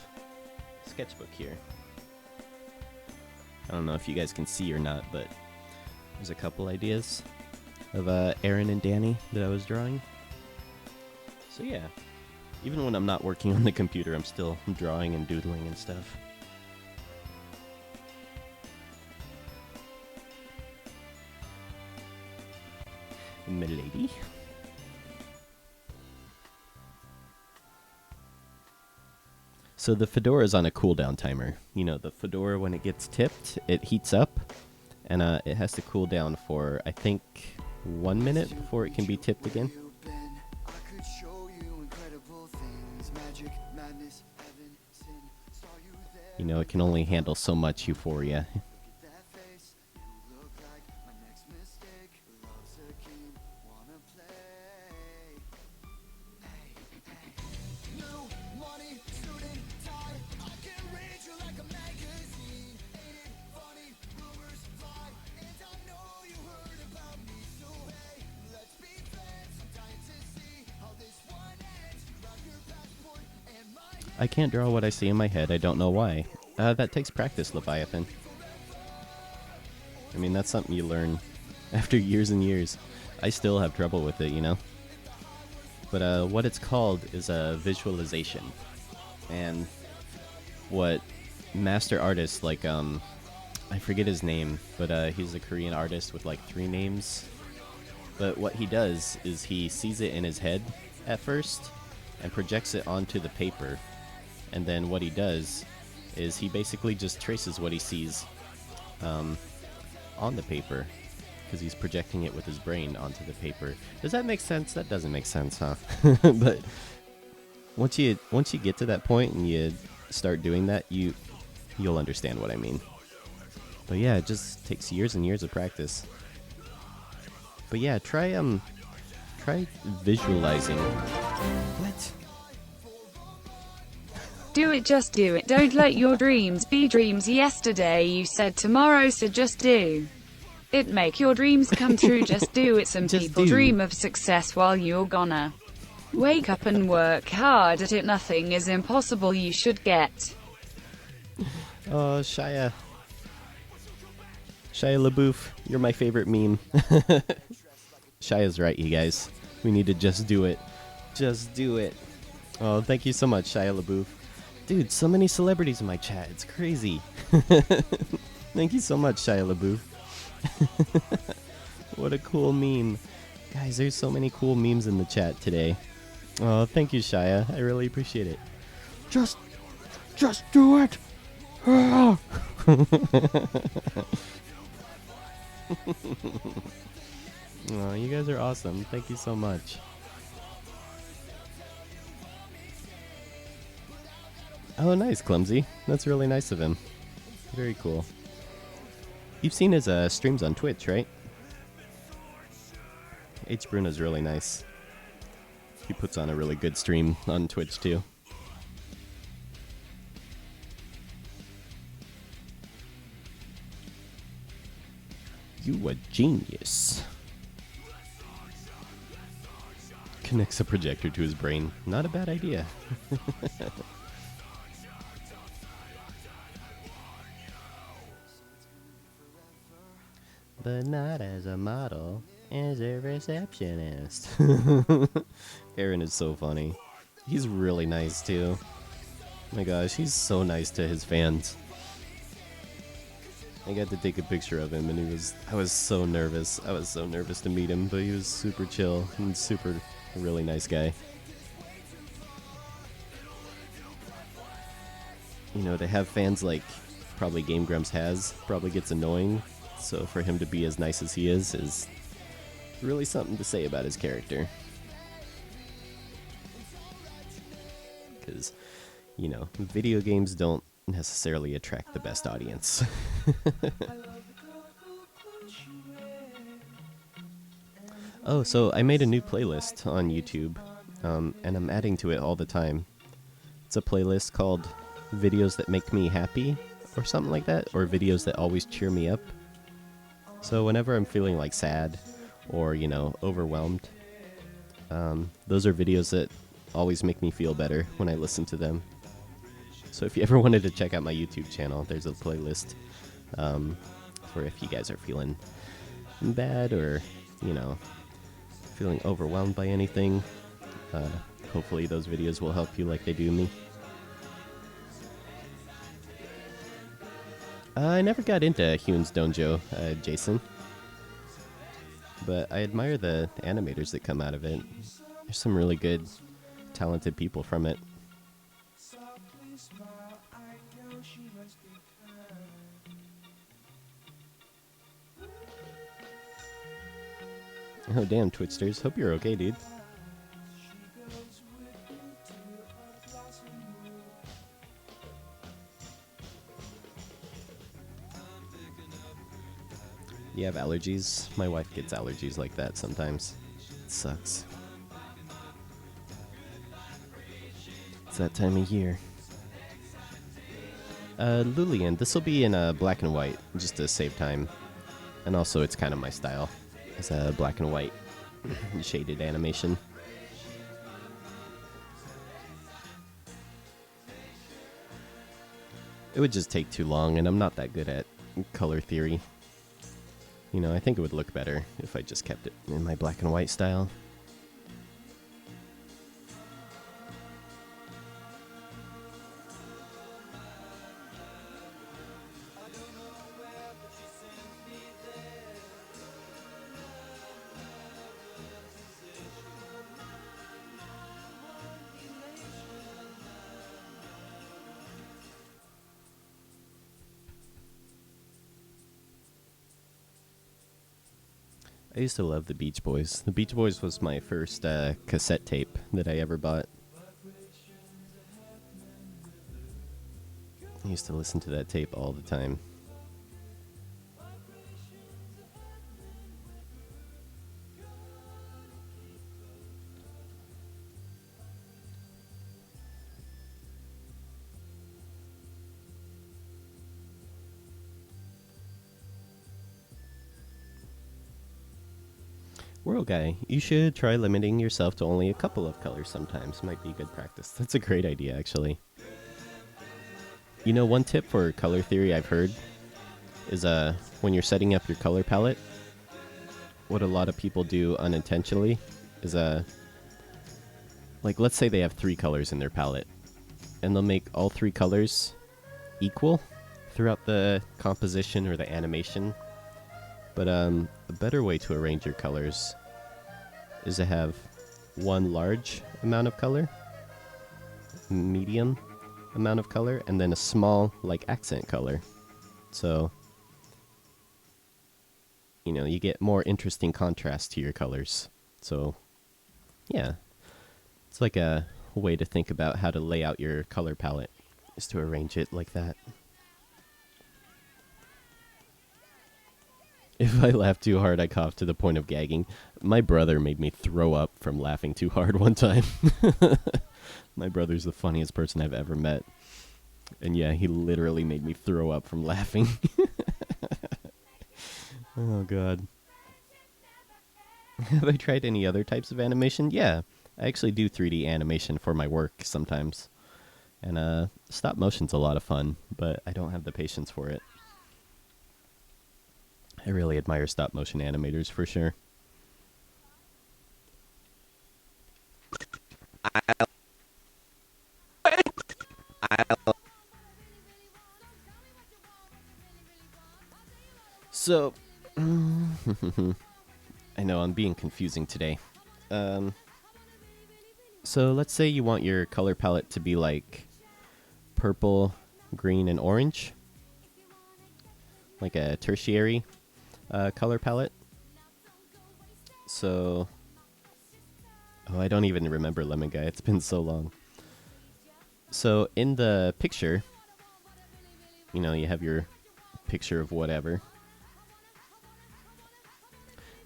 a sketchbook here. I don't know if you guys can see or not, but there's a couple ideas of Aaron and Danny that I was drawing. So yeah, even when I'm not working on the computer, I'm still drawing and doodling and stuff. Milady. So the fedora is on a cooldown timer. You know, the fedora, when it gets tipped, it heats up, and it has to cool down for, I think, 1 minute before it can be tipped again. You know, it can only handle so much euphoria. I can't draw what I see in my head. I don't know why. That takes practice, Leviathan. I mean, that's something you learn after years and years. I still have trouble with it, you know? But what it's called is a visualization. And what master artists like, I forget his name, but he's a Korean artist with like 3 names. But what he does is he sees it in his head at first and projects it onto the paper. And then what he does is he basically just traces what he sees on the paper, because he's projecting it with his brain onto the paper. Does that make sense? That doesn't make sense, huh? But once you get to that point and you start doing that, you'll understand what I mean. But yeah, it just takes years and years of practice. But yeah, try visualizing. What? Do it, just do it. Don't let your dreams be dreams. Yesterday you said tomorrow, so just do it. Make your dreams come true. Just do it. Some Just people do. dream of success while you're gonna wake up and work hard at it. Nothing is impossible. You should get. Oh, Shia LaBeouf, you're my favorite meme. Shia's right, you guys. We need to just do it. Just do it. Oh, thank you so much, Shia LaBeouf. Dude, so many celebrities in my chat. It's crazy. Thank you so much, Shia LaBeouf. What a cool meme. Guys, there's so many cool memes in the chat today. Oh, thank you, Shia. I really appreciate it. Just do it. Oh, you guys are awesome. Thank you so much. Oh, nice, Clumsy. That's really nice of him. Very cool. You've seen his streams on Twitch, right? H. Bruno's really nice. He puts on a really good stream on Twitch, too. You a genius. Connects a projector to his brain. Not a bad idea. But not as a model, as a receptionist. Aaron is so funny. He's really nice too. Oh my gosh, he's so nice to his fans. I got to take a picture of him and I was so nervous. I was so nervous to meet him, but he was super chill and a really nice guy. You know, to have fans like probably Game Grumps has probably gets annoying. So for him to be as nice as he is really something to say about his character. Because, you know, video games don't necessarily attract the best audience. Oh, so I made a new playlist on YouTube, and I'm adding to it all the time. It's a playlist called Videos That Make Me Happy, or something like that, or Videos That Always Cheer Me Up. So whenever I'm feeling like sad or, you know, overwhelmed, those are videos that always make me feel better when I listen to them. So if you ever wanted to check out my YouTube channel, there's a playlist for if you guys are feeling bad or, you know, feeling overwhelmed by anything. Hopefully those videos will help you like they do me. I never got into Hune's Dojo, Jason. But I admire the animators that come out of it. There's some really good, talented people from it. Oh damn, Twitsters. Hope you're okay, dude. You have allergies? My wife gets allergies like that sometimes. It sucks. It's that time of year. Lulian, this will be in black and white, just to save time. And also, it's kind of my style. It's a black and white shaded animation. It would just take too long, and I'm not that good at color theory. You know, I think it would look better if I just kept it in my black and white style. I used to love the Beach Boys. The Beach Boys was my first cassette tape that I ever bought. I used to listen to that tape all the time. World Guy, you should try limiting yourself to only a couple of colors sometimes. Might be good practice. That's a great idea, actually. You know, one tip for color theory I've heard is when you're setting up your color palette, what a lot of people do unintentionally is like, let's say they have 3 colors in their palette, and they'll make all 3 colors equal throughout the composition or the animation. But a better way to arrange your colors is to have one large amount of color, medium amount of color, and then a small, like, accent color. So, you know, you get more interesting contrast to your colors. So, yeah. It's like a way to think about how to lay out your color palette, is to arrange it like that. If I laugh too hard, I cough to the point of gagging. My brother made me throw up from laughing too hard one time. My brother's the funniest person I've ever met. And yeah, he literally made me throw up from laughing. Oh, God. Have I tried any other types of animation? Yeah, I actually do 3D animation for my work sometimes. And stop motion's a lot of fun, but I don't have the patience for it. I really admire stop motion animators for sure. So, I know I'm being confusing today. So let's say you want your color palette to be like purple, green, and orange. Like a tertiary color palette. So, oh, I don't even remember Lemon Guy. It's been so long. So in the picture, you know, you have your picture of whatever.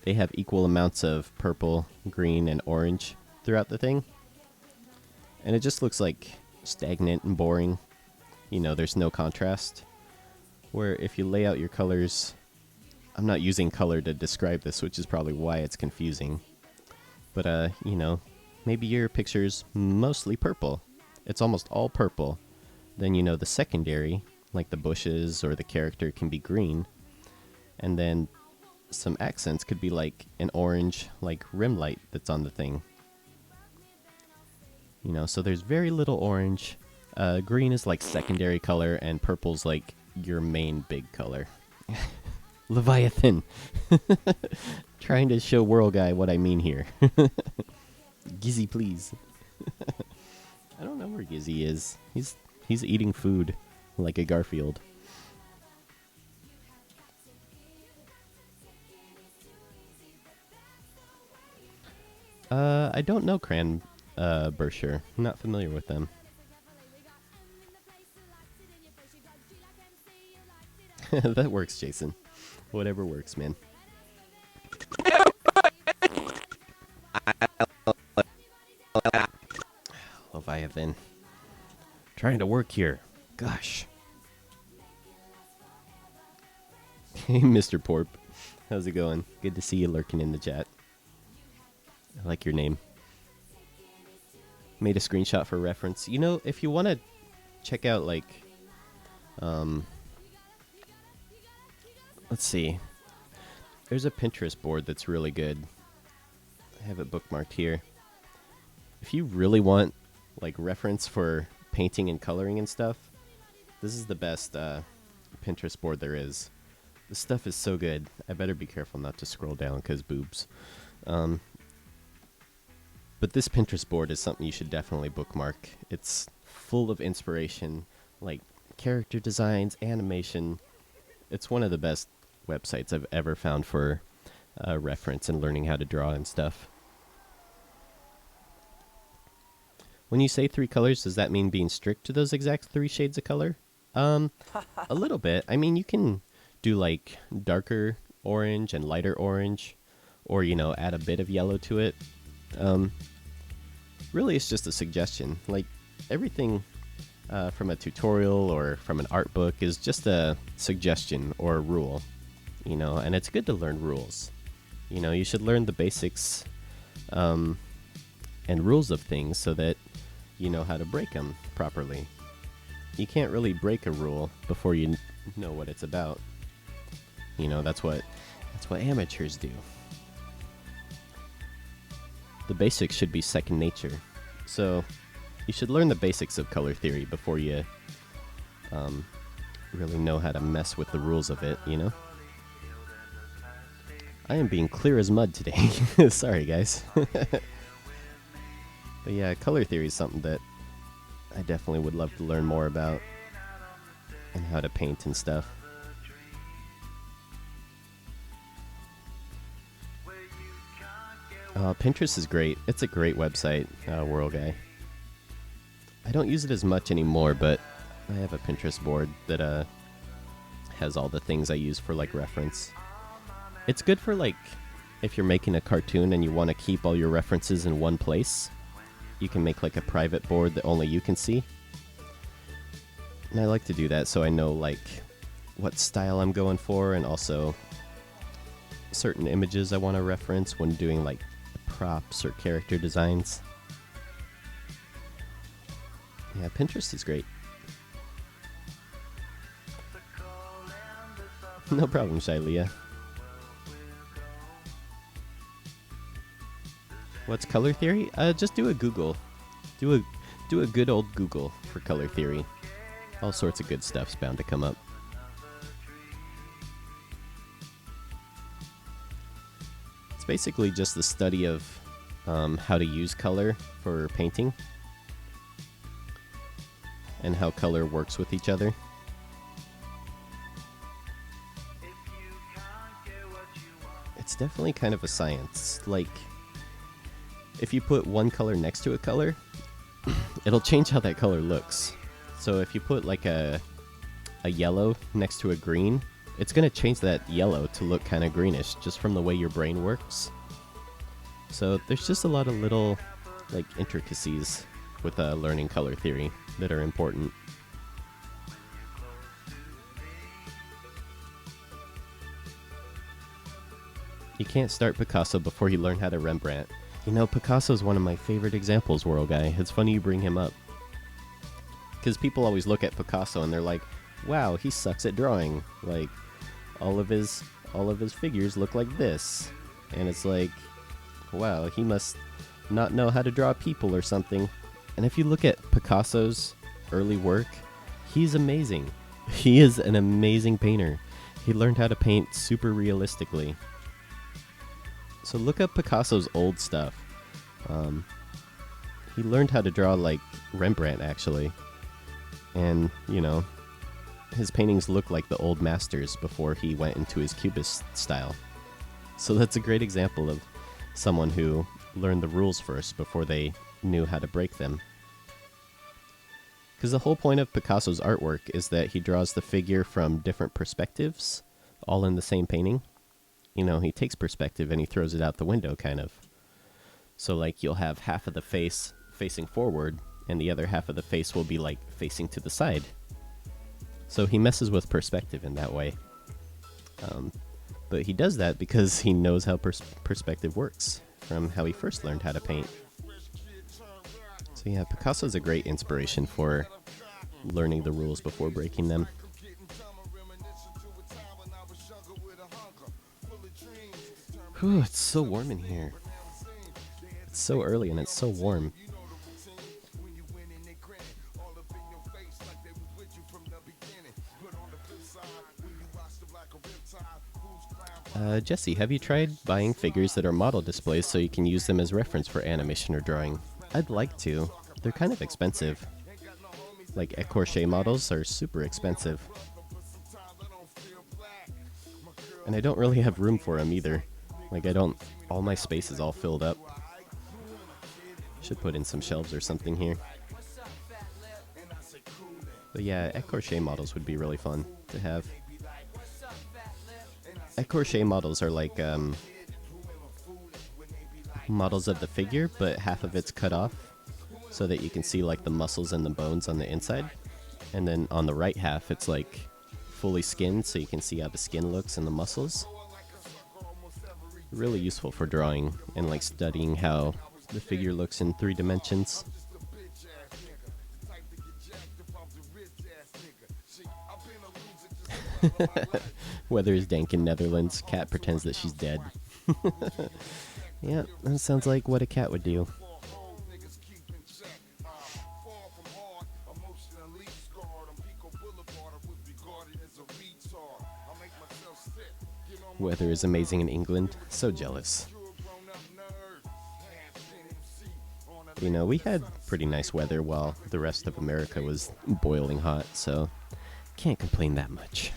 They have equal amounts of purple, green, and orange throughout the thing. And it just looks like stagnant and boring. You know, there's no contrast. Where if you lay out your colors, I'm not using color to describe this, which is probably why it's confusing. But, you know, maybe your picture's mostly purple. It's almost all purple. Then, you know, the secondary, like the bushes or the character, can be green. And then some accents could be like an orange, like rim light that's on the thing. You know, so there's very little orange. Green is like secondary color, and purple's like your main big color. Leviathan. Trying to show World Guy what I mean here. Gizzy, please. I don't know where Gizzy is. He's eating food like a Garfield. I don't know Cran Bursher. I'm not familiar with them. That works, Jason. Whatever works, man. Leviathan. Trying to work here. Gosh. Hey, Mr. Porp. How's it going? Good to see you lurking in the chat. I like your name. Made a screenshot for reference. You know, if you want to check out, like, Let's see. There's a Pinterest board that's really good. I have it bookmarked here. If you really want like reference for painting and coloring and stuff, this is the best Pinterest board there is. This stuff is so good. I better be careful not to scroll down because boobs. But this Pinterest board is something you should definitely bookmark. It's full of inspiration, like character designs, animation. It's one of the best websites I've ever found for reference and learning how to draw and stuff. When you say 3 colors, does that mean being strict to those exact 3 shades of color? A little bit. I mean, you can do like darker orange and lighter orange, or, you know, add a bit of yellow to it. Really, it's just a suggestion. Like, everything from a tutorial or from an art book is just a suggestion or a rule, you know, and it's good to learn rules. You know, you should learn the basics and rules of things so that you know how to break them properly. You can't really break a rule before you know what it's about. You know, that's what amateurs do. The basics should be second nature. So you should learn the basics of color theory before you really know how to mess with the rules of it, you know? I am being clear as mud today. Sorry, guys. But yeah, color theory is something that I definitely would love to learn more about, and how to paint and stuff. Pinterest is great. It's a great website, World Guy. I don't use it as much anymore, but I have a Pinterest board that has all the things I use for like reference. It's good for like if you're making a cartoon and you want to keep all your references in one place. You can make like a private board that only you can see. And I like to do that so I know like what style I'm going for, and also certain images I want to reference when doing like props or character designs. Yeah, Pinterest is great. No problem, Shailia. What's color theory? Just do a Google. Do a good old Google for color theory. All sorts of good stuff's bound to come up. It's basically just the study of how to use color for painting and how color works with each other. It's definitely kind of a science. Like, if you put one color next to a color, it'll change how that color looks. So if you put like a yellow next to a green, it's going to change that yellow to look kind of greenish just from the way your brain works. So there's just a lot of little like intricacies with learning color theory that are important. You can't start Picasso before you learn how to Rembrandt. You know, Picasso's one of my favorite examples, World Guy. It's funny you bring him up. Because people always look at Picasso and they're like, wow, he sucks at drawing. Like, all of his figures look like this. And it's like, wow, he must not know how to draw people or something. And if you look at Picasso's early work, he's amazing. He is an amazing painter. He learned how to paint super realistically. So look up Picasso's old stuff. He learned how to draw like Rembrandt, actually. And, you know, his paintings look like the old masters before he went into his Cubist style. So that's a great example of someone who learned the rules first before they knew how to break them. Because the whole point of Picasso's artwork is that he draws the figure from different perspectives, all in the same painting. You know, he takes perspective and he throws it out the window, kind of. So, like, you'll have half of the face facing forward, and the other half of the face will be, like, facing to the side. So he messes with perspective in that way. But he does that because he knows how perspective works from how he first learned how to paint. So yeah, Picasso's a great inspiration for learning the rules before breaking them. Whew, it's so warm in here. It's so early and it's so warm. Jesse, have you tried buying figures that are model displays so you can use them as reference for animation or drawing? I'd like to. They're kind of expensive. Like écorché models are super expensive. And I don't really have room for them either. Like all my space is all filled up. Should put in some shelves or something here. But yeah, écorché models would be really fun to have. Écorché models are like models of the figure, but half of it's cut off so that you can see like the muscles and the bones on the inside. And then on the right half, it's like fully skinned so you can see how the skin looks and the muscles. Really useful for drawing and like studying how the figure looks in 3 dimensions. Weather is dank in Netherlands. Cat pretends that she's dead. Yeah, that sounds like what a cat would do. Weather is amazing in England. So jealous. You know, we had pretty nice weather while the rest of America was boiling hot, so can't complain that much.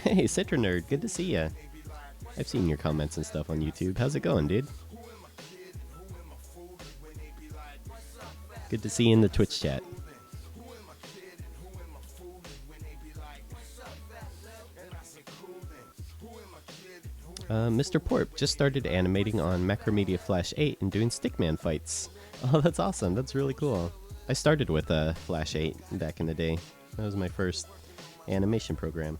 Hey, Citra Nerd, good to see ya. I've seen your comments and stuff on YouTube. How's it going, dude? Good to see you in the Twitch chat. Mr. Porp just started animating on Macromedia Flash 8 and doing Stickman fights. Oh, that's awesome. That's really cool. I started with Flash 8 back in the day. That was my first animation program.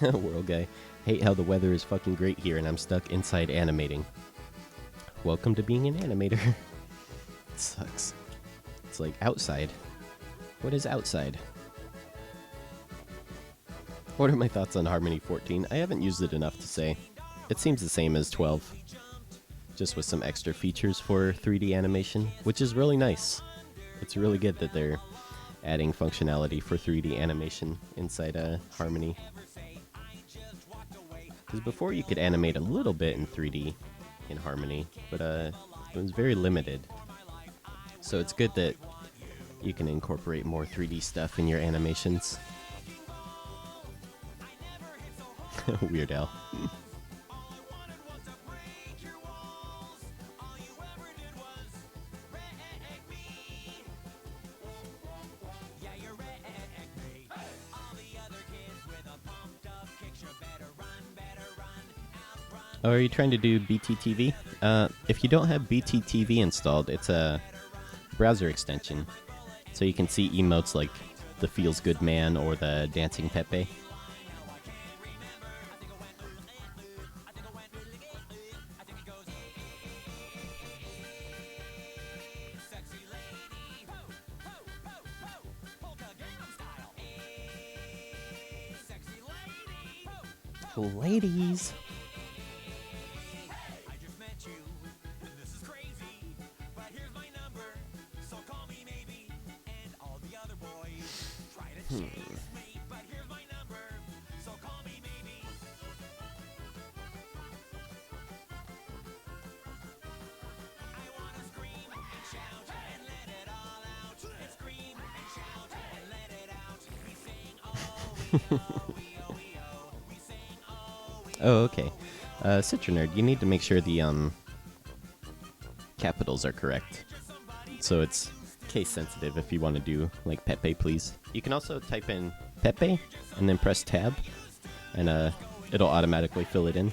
World guy. Hate how the weather is fucking great here and I'm stuck inside animating. Welcome to being an animator. It sucks. It's like outside. What is outside? What are my thoughts on Harmony 14? I haven't used it enough to say. It seems the same as 12. Just with some extra features for 3D animation, which is really nice. It's really good that they're adding functionality for 3D animation inside Harmony. Because before you could animate a little bit in 3D in Harmony, but it was very limited. So it's good that you can incorporate more 3D stuff in your animations. Weird Al. Oh, are you trying to do BTTV? If you don't have BTTV installed, it's a browser extension. So you can see emotes like the Feels Good Man or the Dancing Pepe. Ladies. Oh, okay. Citronerd, you need to make sure the capitals are correct. So it's case sensitive if you want to do like Pepe, please. You can also type in Pepe and then press tab, and it'll automatically fill it in.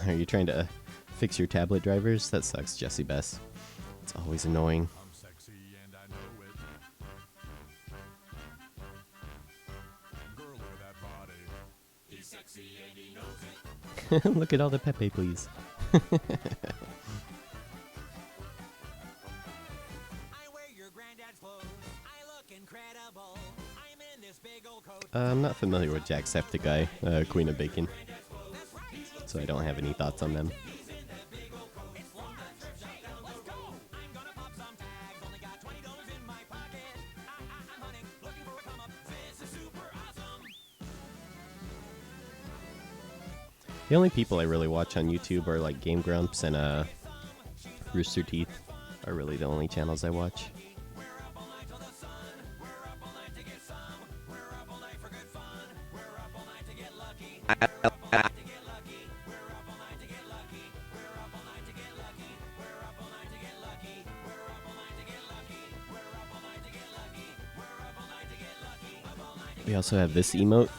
Are you trying to fix your tablet drivers? That sucks, Jesse Bess. It's always annoying. Look at all the Pepe, please. I'm not familiar with Jacksepticeye, Queen of Bacon, so I don't have any thoughts on them. The only people I really watch on YouTube are like Game Grumps and Rooster Teeth are really the only channels I watch. We also have this emote.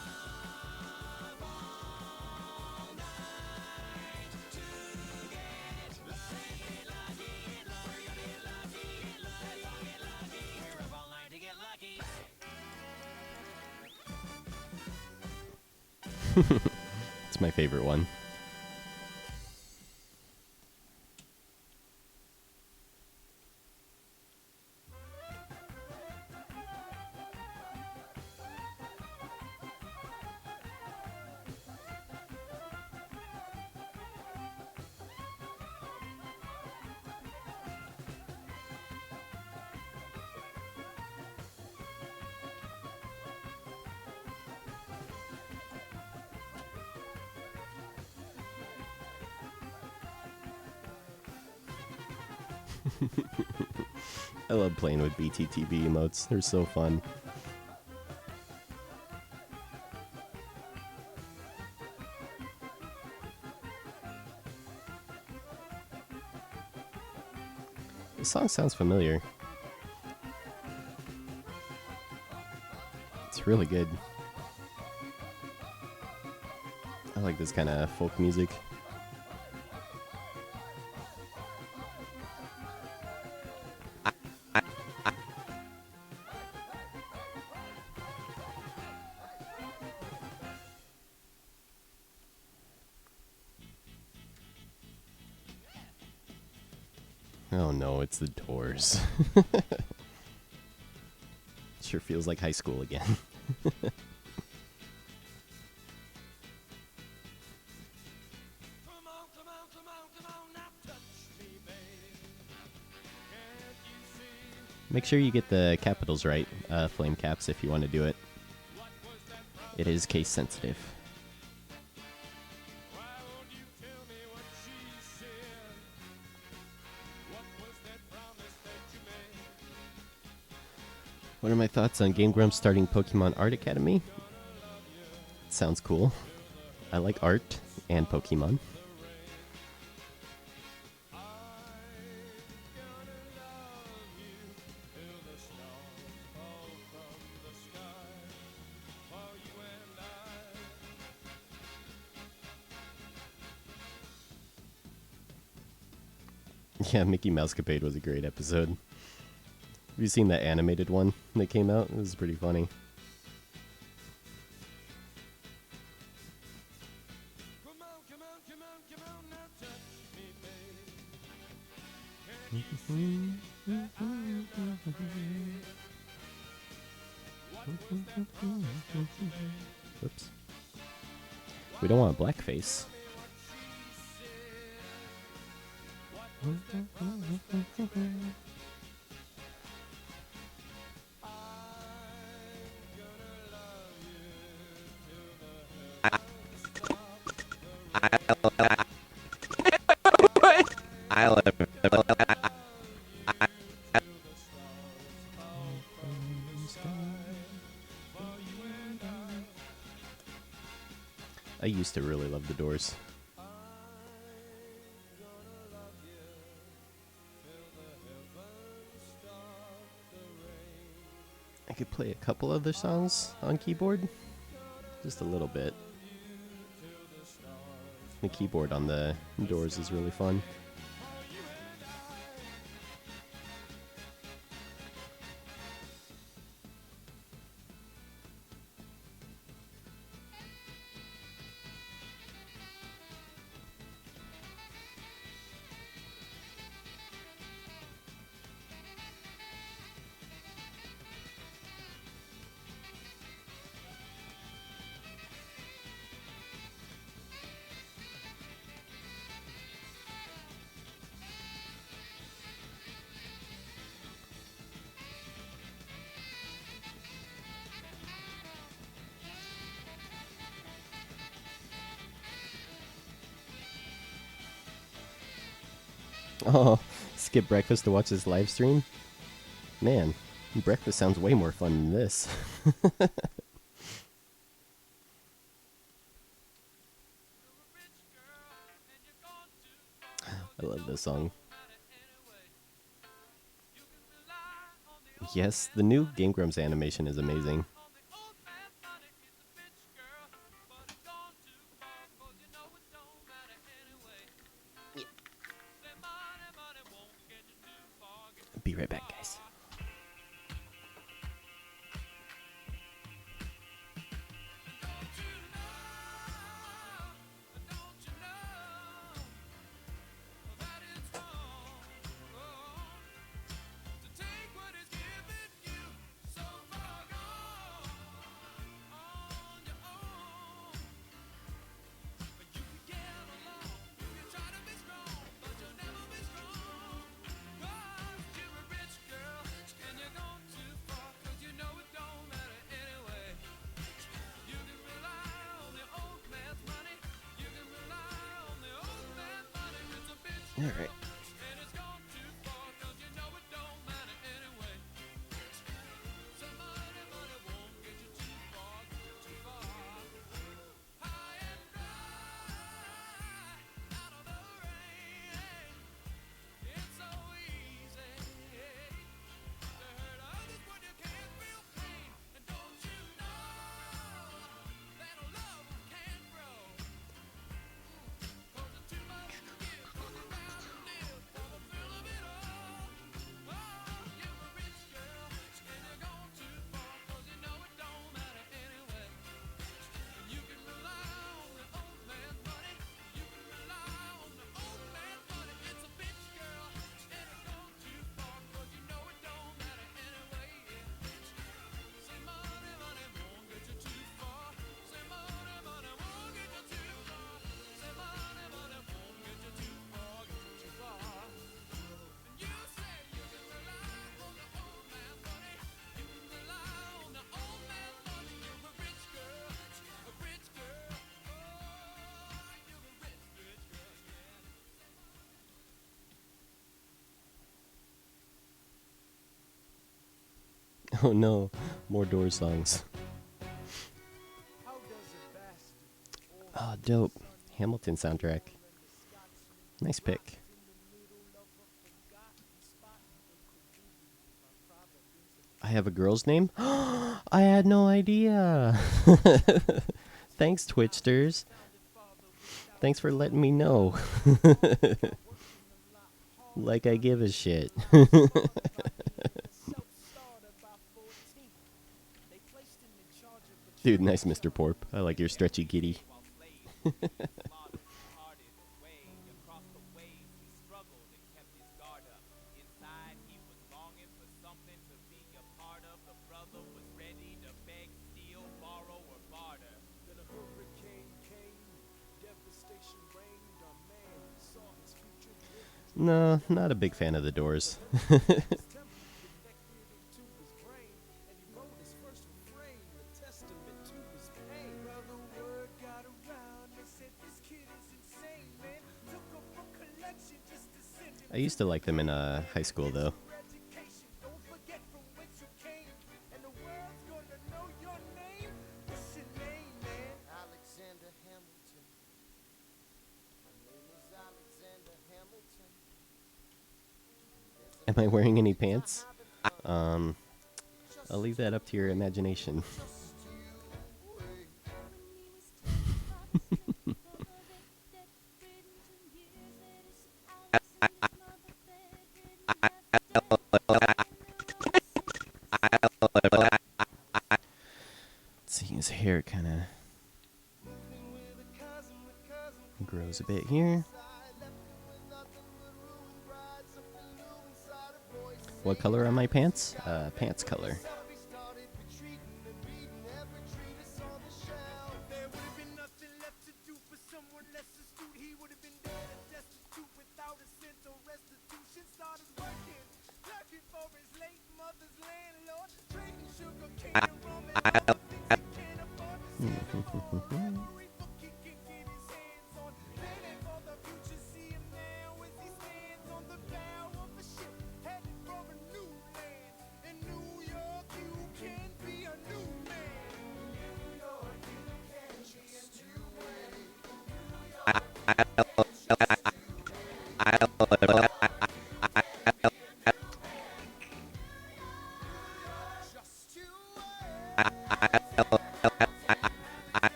It's my favorite one. I love playing with BTTB emotes. They're so fun. This song sounds familiar. It's really good. I like this kind of folk music. Oh no, it's the Doors. Sure feels like high school again. Make sure you get the capitals right, flame caps, if you want to do it. It is case sensitive. What are my thoughts on Game Grumps starting Pokemon Art Academy? Sounds cool. I like art and Pokemon. Yeah, Mickey Mousecapade was a great episode. Have you seen that animated one that came out? It was pretty funny. Whoops. We don't want blackface. used to really love the Doors. I could play a couple other songs on keyboard. Just a little bit. The keyboard on the Doors is really fun. Oh, skip breakfast to watch this live stream? Man, breakfast sounds way more fun than this. I love this song. Yes, the new Game Grumps animation is amazing. Be right back, guys. All right. Oh no, more Doors songs. Oh, dope. Hamilton soundtrack. Nice pick. I have a girl's name? I had no idea. Thanks, Twitchsters. Thanks for letting me know. Like I give a shit. Dude, nice, Mr. Porp. I like your stretchy kitty. No, not a big fan of the Doors. I used to like them in high school, though. Am I wearing any pants? I'll leave that up to your imagination. Let's see, his hair kind of grows a bit here. What color are my pants? Pants color.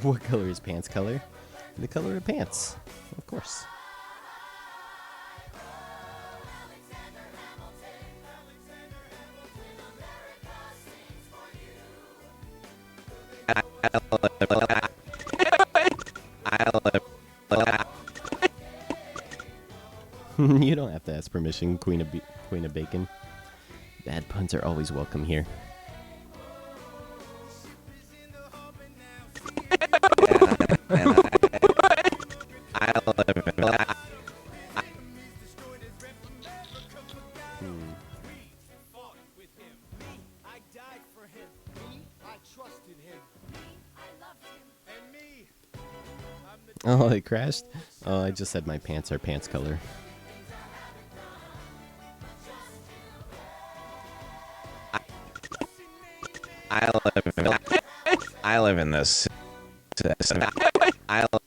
What color is pants color? The color of pants, of course. You don't have to ask permission, Queen of Bacon. Bad puns are always welcome here. Oh, it crashed? Oh, I just said my pants are pants color. I live in this. I live.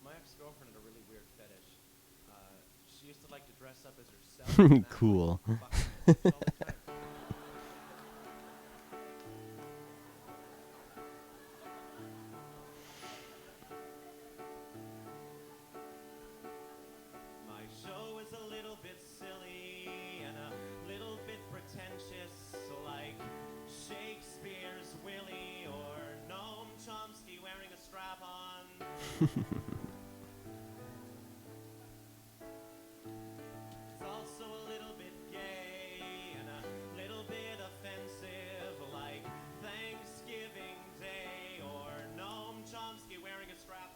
My ex-girlfriend had a really weird fetish. She used to like to dress up as herself. Cool. My show is a little bit silly and a little bit pretentious, like Shakespeare's Willie or Noam Chomsky wearing a strap-on. It's also a little bit gay and a little bit offensive, like Thanksgiving Day or Noam Chomsky wearing a strap.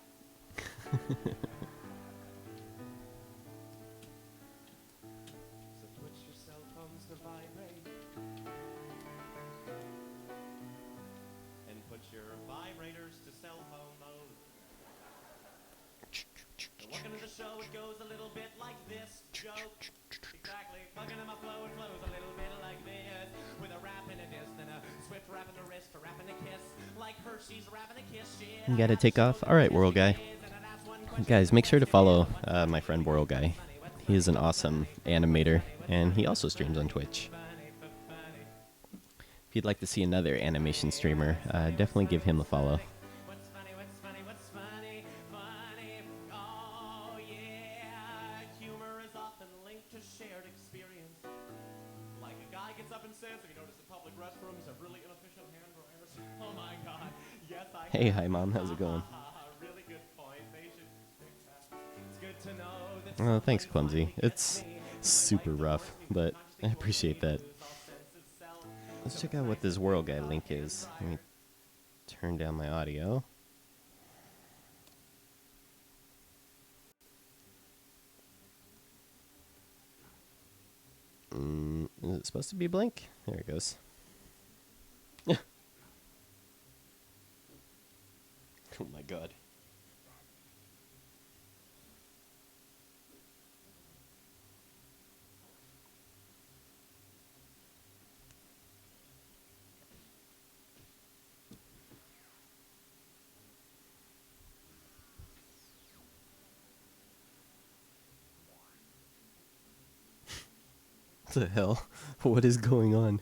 So put your cell phones to vibrate and put your vibrators to cell phone mode. Welcome to the show, it goes a little bit like this. Joke. Exactly. Fucking in my flow, it flows a little bit like this. With a rap and a diss, then a swift rap and a wrist, a rap and a kiss. Like Hershey's rap and a kiss shit. You gotta take off? Alright, World Guy. Guys, make sure to follow my friend World Guy. He is an awesome animator, and he also streams on Twitch. If you'd like to see another animation streamer, definitely give him a follow. What's funny, what's funny, what's funny? Funny. Oh, yeah. Humor is often linked to shared experience. Like a guy gets up and says, have you noticed that public restrooms have really inefficient hand dryers? Oh my god. Yes, I Hey, hi mom, how's it going? really good point. They should fix that. It's good to know that Oh, thanks, Clumsy. It's super rough, but I appreciate that. Let's check out what this World Guy link is. Let me turn down my audio. Is it supposed to be blank? There it goes. Oh my god. the hell? What is going on?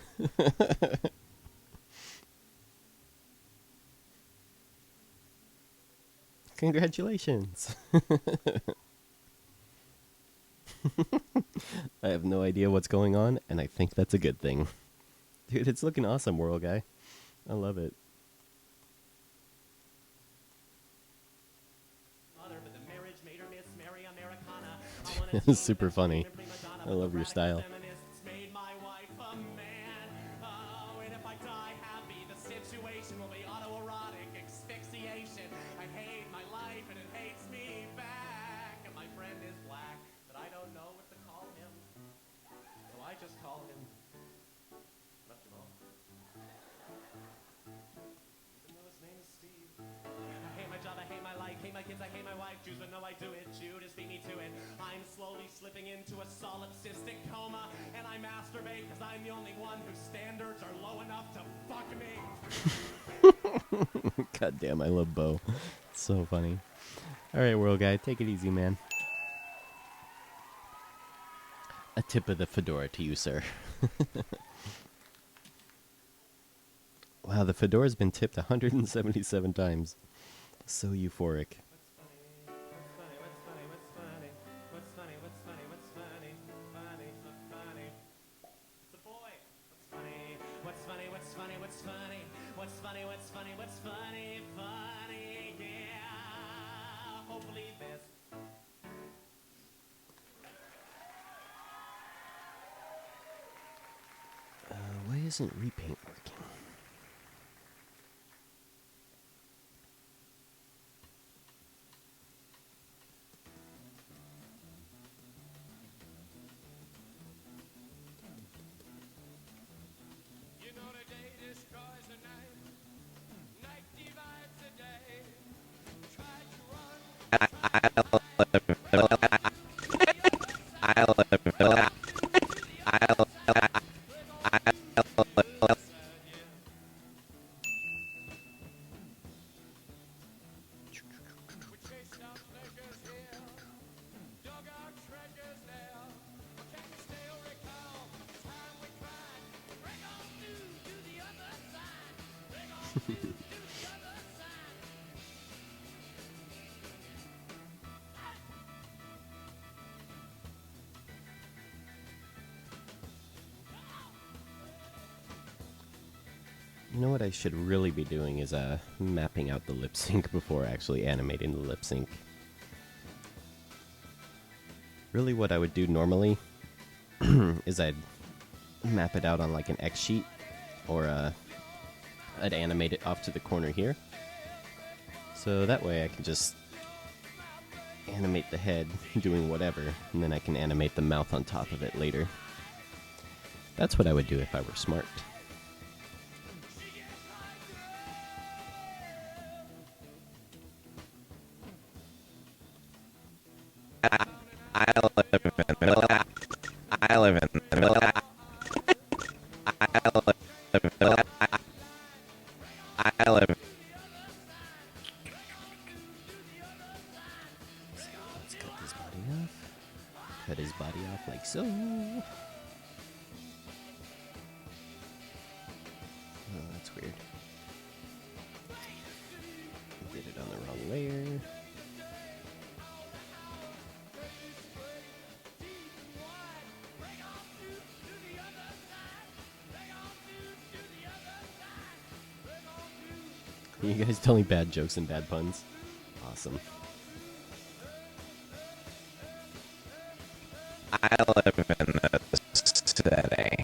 Congratulations. I have no idea what's going on, and I think that's a good thing. Dude, it's looking awesome, World Guy. I love it. Super funny. I love your style. Made my wife a man. Oh, and if I die happy, the situation will be autoerotic asphyxiation. I hate my life and it hates me back. And my friend is black, but I don't know what to call him. So I just call him Left Jamal. Even though his name is Steve. I hate my job, I hate my life, hate my kids, I hate my wife. Jews would know I do it, Judas beat me to it. I'm slowly slipping into a solipsistic coma, and I masturbate because I'm the only one whose standards are low enough to fuck me. God damn, I love Bo. It's so funny. Alright, World Guy, take it easy, man. A tip of the fedora to you, sir. Wow, the fedora's been tipped 177 times. So euphoric. Funny, yeah. Hopefully this. Why isn't repaint working? You know the day destroys the night. Night divides the day. Try to run. We chased our pleasures here. Dug our treasures there. Can you still recall the time we cried? Bring on through to the other side. Bring on through to the other side. You know what I should really be doing is mapping out the lip sync before actually animating the lip sync. Really what I would do normally is I'd map it out on like an X sheet, or I'd animate it off to the corner here. So that way I can just animate the head doing whatever, and then I can animate the mouth on top of it later. That's what I would do if I were smart. I live in the middle. I live. So let's cut his body off. Cut his body off like so. Oh, that's weird. Did it on the wrong layer. You guys tell me bad jokes and bad puns. Awesome. I live in the city.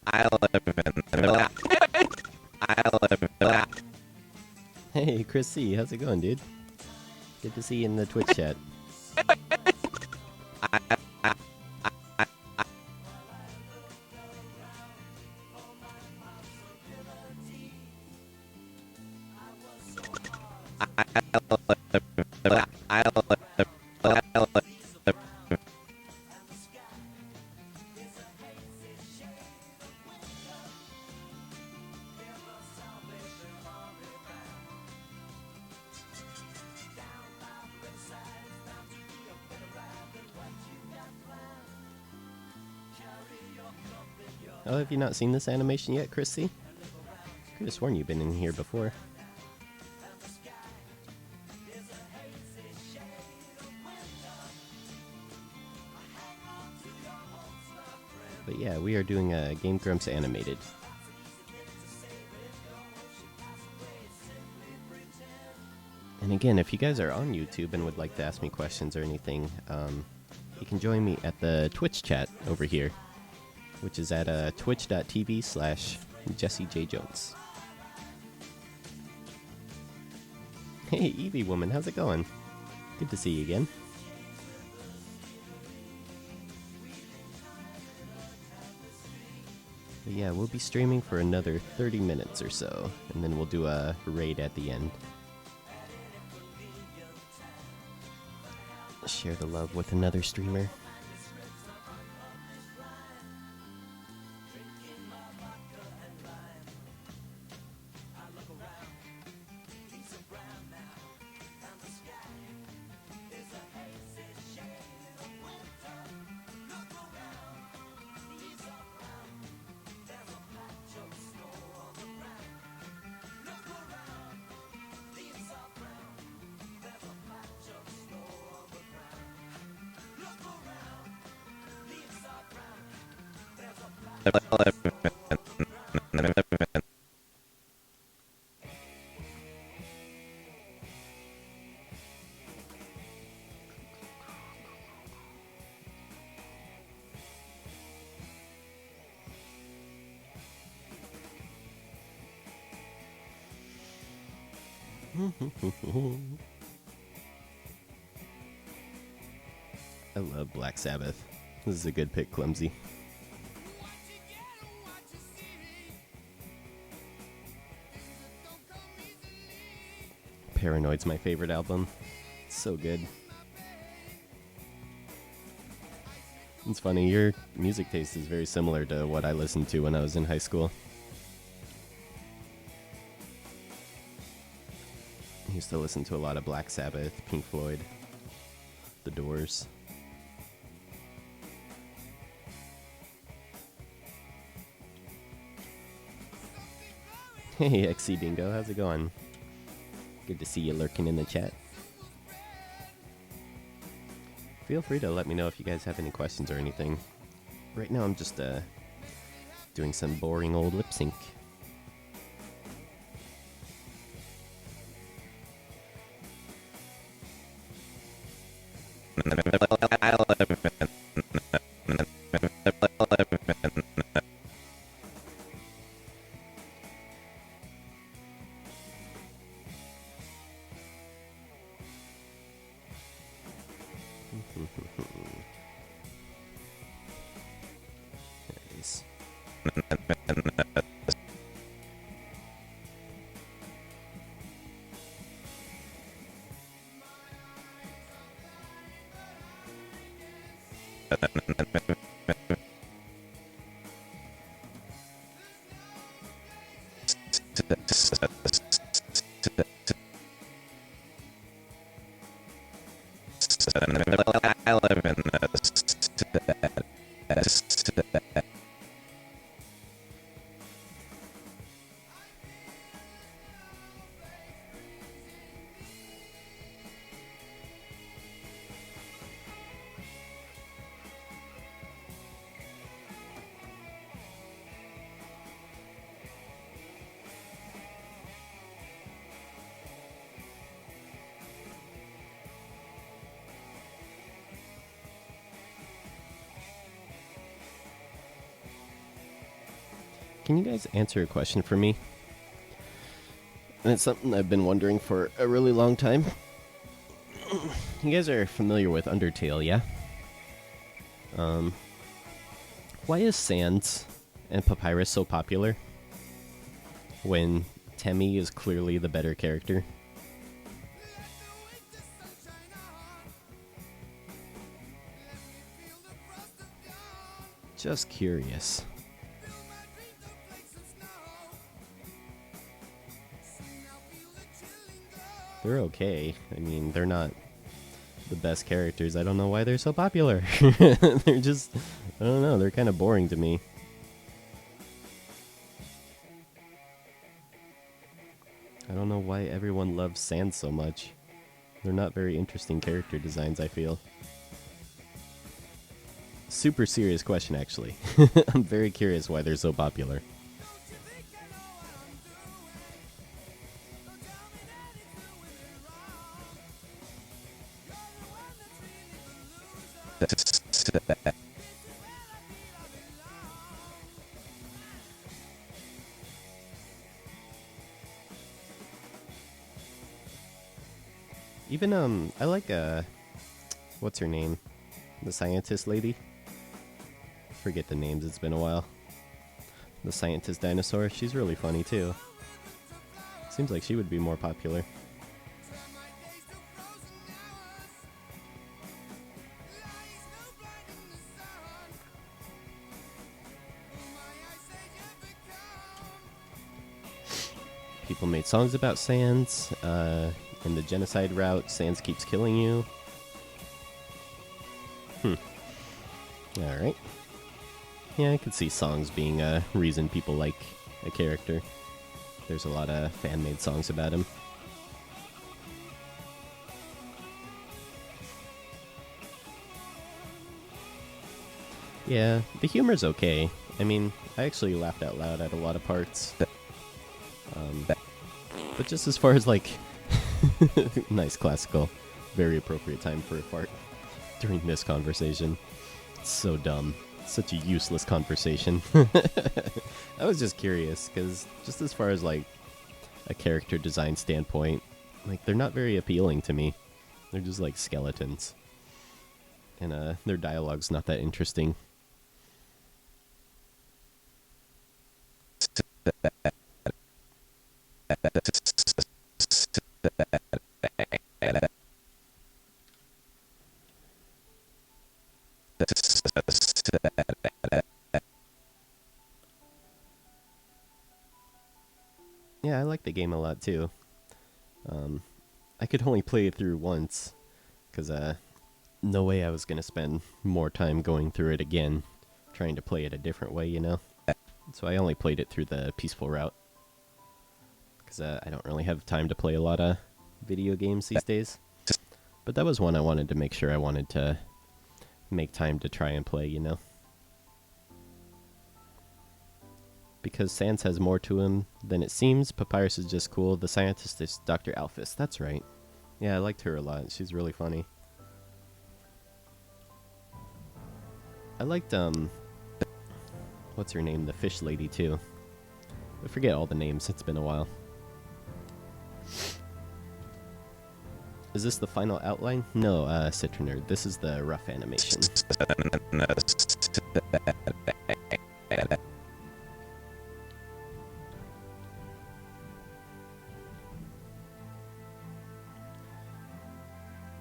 I live in the middle. I live in the. Hey, Chris C, how's it going, dude? Good to see you in the Twitch chat. Oh, have you not seen this animation yet, Chrissy? Could have sworn you've been in here before. But yeah, we are doing a Game Grumps animated. And again, if you guys are on YouTube and would like to ask me questions or anything, you can join me at the Twitch chat over here, which is at twitch.tv/JesseJJones. Hey, Eevee Woman, how's it going? Good to see you again. But yeah, we'll be streaming for another 30 minutes or so, and then we'll do a raid at the end. Share the love with another streamer. I love Black Sabbath. This is a good pick, Clumsy. Paranoid's my favorite album. It's so good. It's funny, your music taste is very similar to what I listened to when I was in high school. I used to listen to a lot of Black Sabbath, Pink Floyd, The Doors. Hey, XC Dingo, how's it going? Good to see you lurking in the chat. Feel free to let me know if you guys have any questions or anything. Right now I'm just doing some boring old lip sync. Can you guys answer a question for me? And it's something I've been wondering for a really long time. You guys are familiar with Undertale, yeah? Why is Sans and Papyrus so popular when Temmie is clearly the better character? Just curious. They're okay. I mean, they're not the best characters. I don't know why they're so popular. They're just, I don't know, they're kind of boring to me. I don't know why everyone loves Sans so much. They're not very interesting character designs, I feel. Super serious question, actually. I'm very curious why they're so popular. Even, I like, what's her name? The scientist lady? Forget the names, it's been a while. The scientist dinosaur, she's really funny too. Seems like she would be more popular. People made songs about Sans. In the genocide route, Sans keeps killing you. Alright. Yeah, I could see songs being a reason people like a character. There's a lot of fan-made songs about him. Yeah, the humor's okay. I mean, I actually laughed out loud at a lot of parts. But just as far as, like... nice classical. Very appropriate time for a fart during this conversation. It's so dumb. Such a useless conversation. I was just curious, because just as far as, like, a character design standpoint, like, they're not very appealing to me. They're just, like, skeletons. And, their dialogue's not that interesting. Yeah, I like the game a lot too. I could only play it through once, because no way I was going to spend more time going through it again, trying to play it a different way, you know? So I only played it through the peaceful route, because I don't really have time to play a lot of video games these days. But that was one I wanted to make sure I wanted to make time to try and play, you know? Because Sans has more to him than it seems. Papyrus is just cool. The scientist is Dr. Alphys. That's right. Yeah, I liked her a lot. She's really funny. I liked, what's her name? The fish lady, too. I forget all the names. It's been a while. Is this the final outline? No, Citroner. This is the rough animation.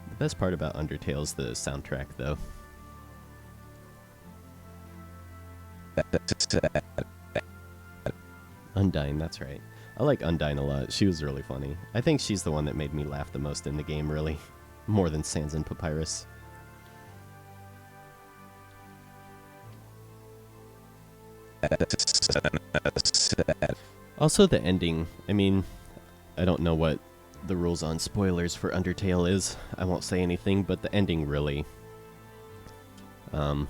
The best part about Undertale's the soundtrack, though. Undyne, that's right. I like Undyne a lot. She was really funny. I think she's the one that made me laugh the most in the game, really. More than Sans and Papyrus. Also, the ending. I mean, I don't know what the rules on spoilers for Undertale is. I won't say anything, but the ending really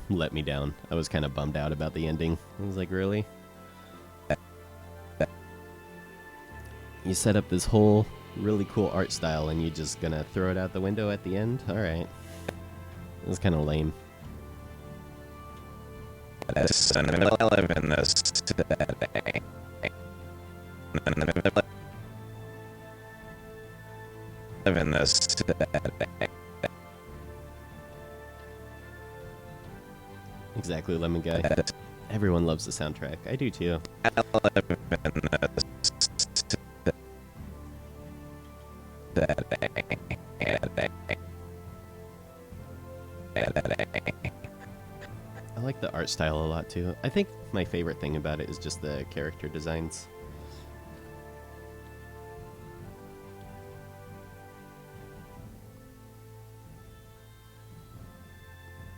let me down. I was kind of bummed out about the ending. I was like, really? You set up this whole really cool art style and you just gonna throw it out the window at the end? Alright. It was kind of lame. Exactly, Lemon Guy. Everyone loves the soundtrack. I do too. I like the art style a lot too. I think my favorite thing about it is just the character designs.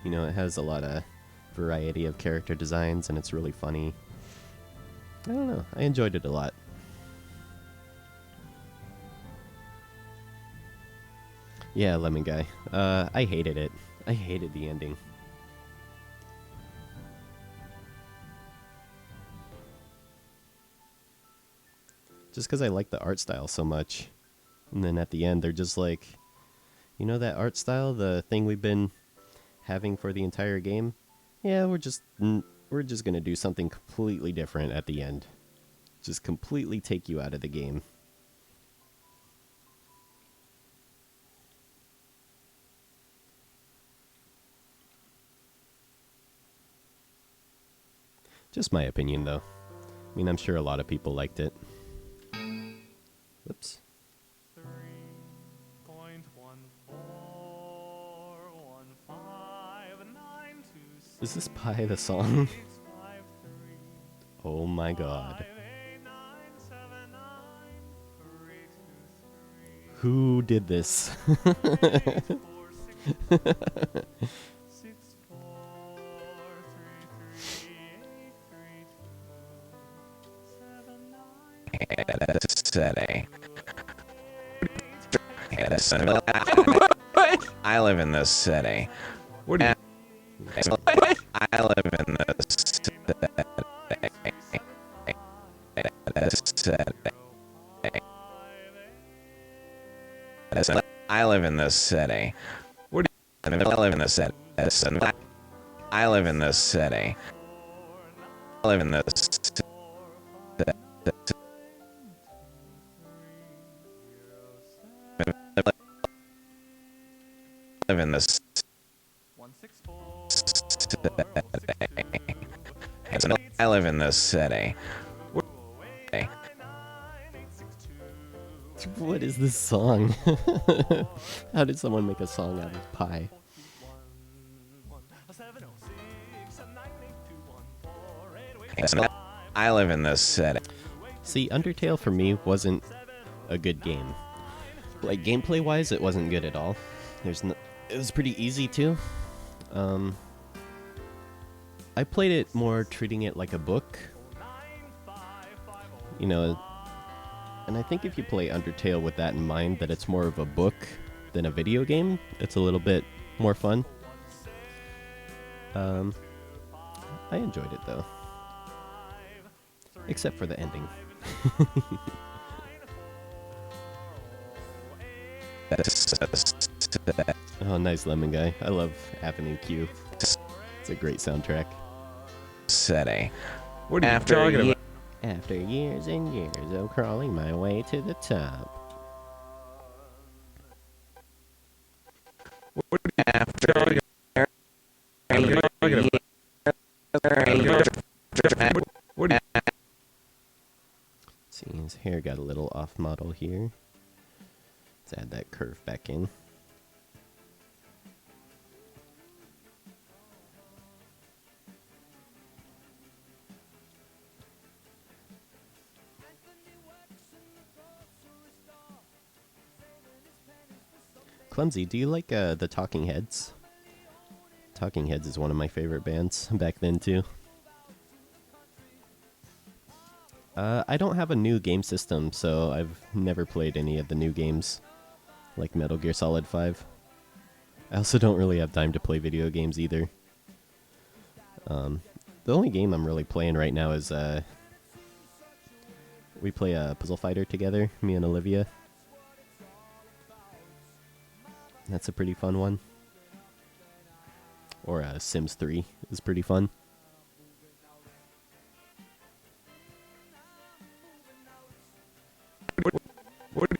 You know, it has a lot of variety of character designs and it's really funny. I don't know. I enjoyed it a lot. Yeah, Lemon Guy. I hated it. I hated the ending. Just because I like the art style so much. And then at the end, they're just like, you know that art style, the thing we've been having for the entire game? Yeah, we're just gonna do something completely different at the end. Just completely take you out of the game. Just my opinion, though. I mean, I'm sure a lot of people liked it. Whoops. 3.141592. Is this Pie the song? Oh my god. Who did this? City. I live in this city. What do you? I live in this city. I live in this city. What do I live in this city. I live in this city. I live in this city. I live in this city. I live in this city. What is this song? How did someone make a song out of pie? I live in this city. See, Undertale for me wasn't a good game. Like gameplay wise, it wasn't good at all. It was pretty easy too. I played it more treating it like a book. You know, and I think if you play Undertale with that in mind, that it's more of a book than a video game, it's a little bit more fun. I enjoyed it though. Except for the ending. Oh, nice Lemon Guy. I love Avenue Q. It's a great soundtrack. City. What are you After talking about? After years and years of crawling my way to the top. What are you talking about? What are you? See, his hair got a little off model here. Let's add that curve back in. Clumsy, do you like the Talking Heads? Talking Heads is one of my favorite bands back then too. I don't have a new game system, so I've never played any of the new games, like Metal Gear Solid 5. I also don't really have time to play video games either. The only game I'm really playing right now is we play a Puzzle Fighter together, me and Olivia. That's a pretty fun one. Or Sims 3 is pretty fun. What are you?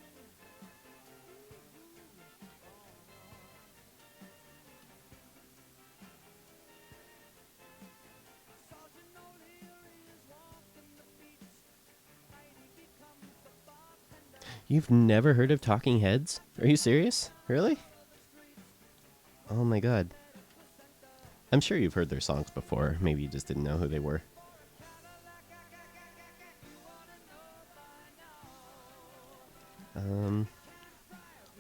You've never heard of Talking Heads? Are you serious? Really? Oh my god. I'm sure you've heard their songs before. Maybe you just didn't know who they were.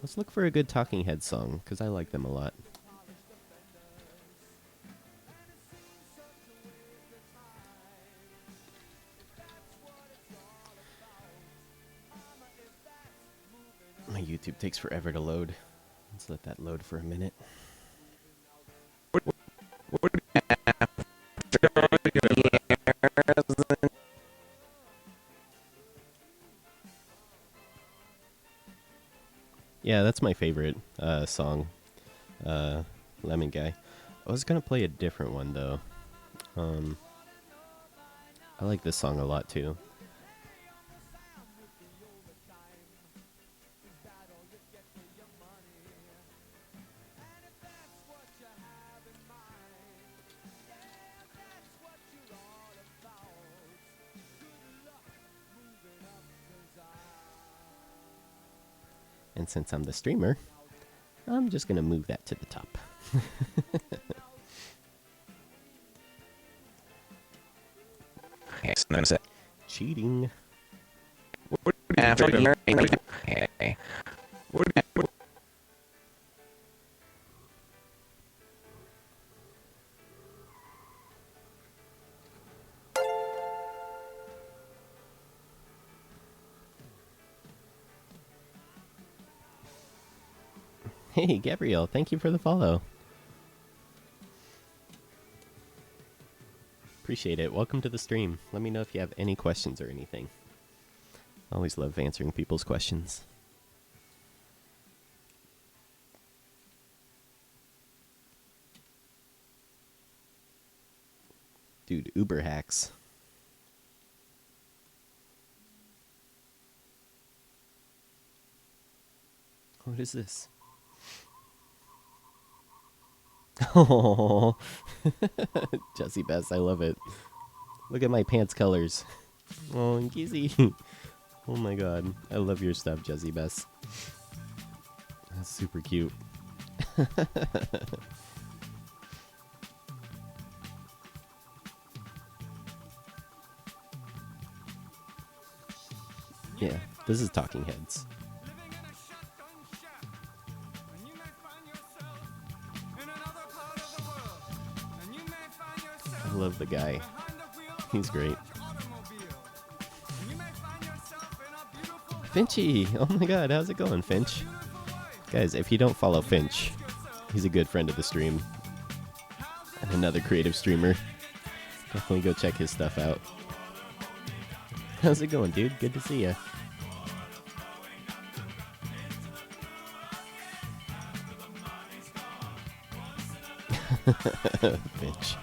Let's look for a good Talking Heads song, because I like them a lot. My YouTube takes forever to load. Let's let that load for a minute. Yeah, that's my favorite song, Lemon Guy. I was gonna play a different one though. I like this song a lot too. And since I'm the streamer, I'm just gonna move that to the top. Cheating. After your okay. Hey, Gabrielle, thank you for the follow. Appreciate it. Welcome to the stream. Let me know if you have any questions or anything. Always love answering people's questions. Dude, Uber hacks. What is this? Oh, Jesse Bess, I love it. Look at my pants colors. Oh, and Gizzy. Oh my god. I love your stuff, Jesse Bess. That's super cute. Yeah, this is Talking Heads. I love the guy. He's great. Finchy! Oh my god, how's it going, Finch? Guys, if you don't follow Finch, he's a good friend of the stream. And another creative streamer. Definitely go check his stuff out. How's it going, dude? Good to see ya. Finch.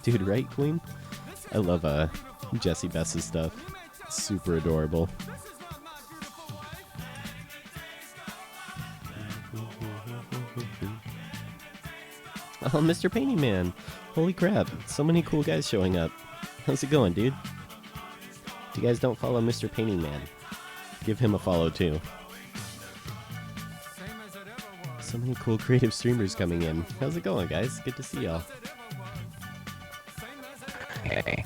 Dude, right, Queen? I love Jesse Bess's stuff. Super adorable. Oh, Mr. Painting Man. Holy crap. So many cool guys showing up. How's it going, dude? If you guys don't follow Mr. Painting Man, give him a follow too. So many cool creative streamers coming in. How's it going, guys? Good to see y'all. Okay.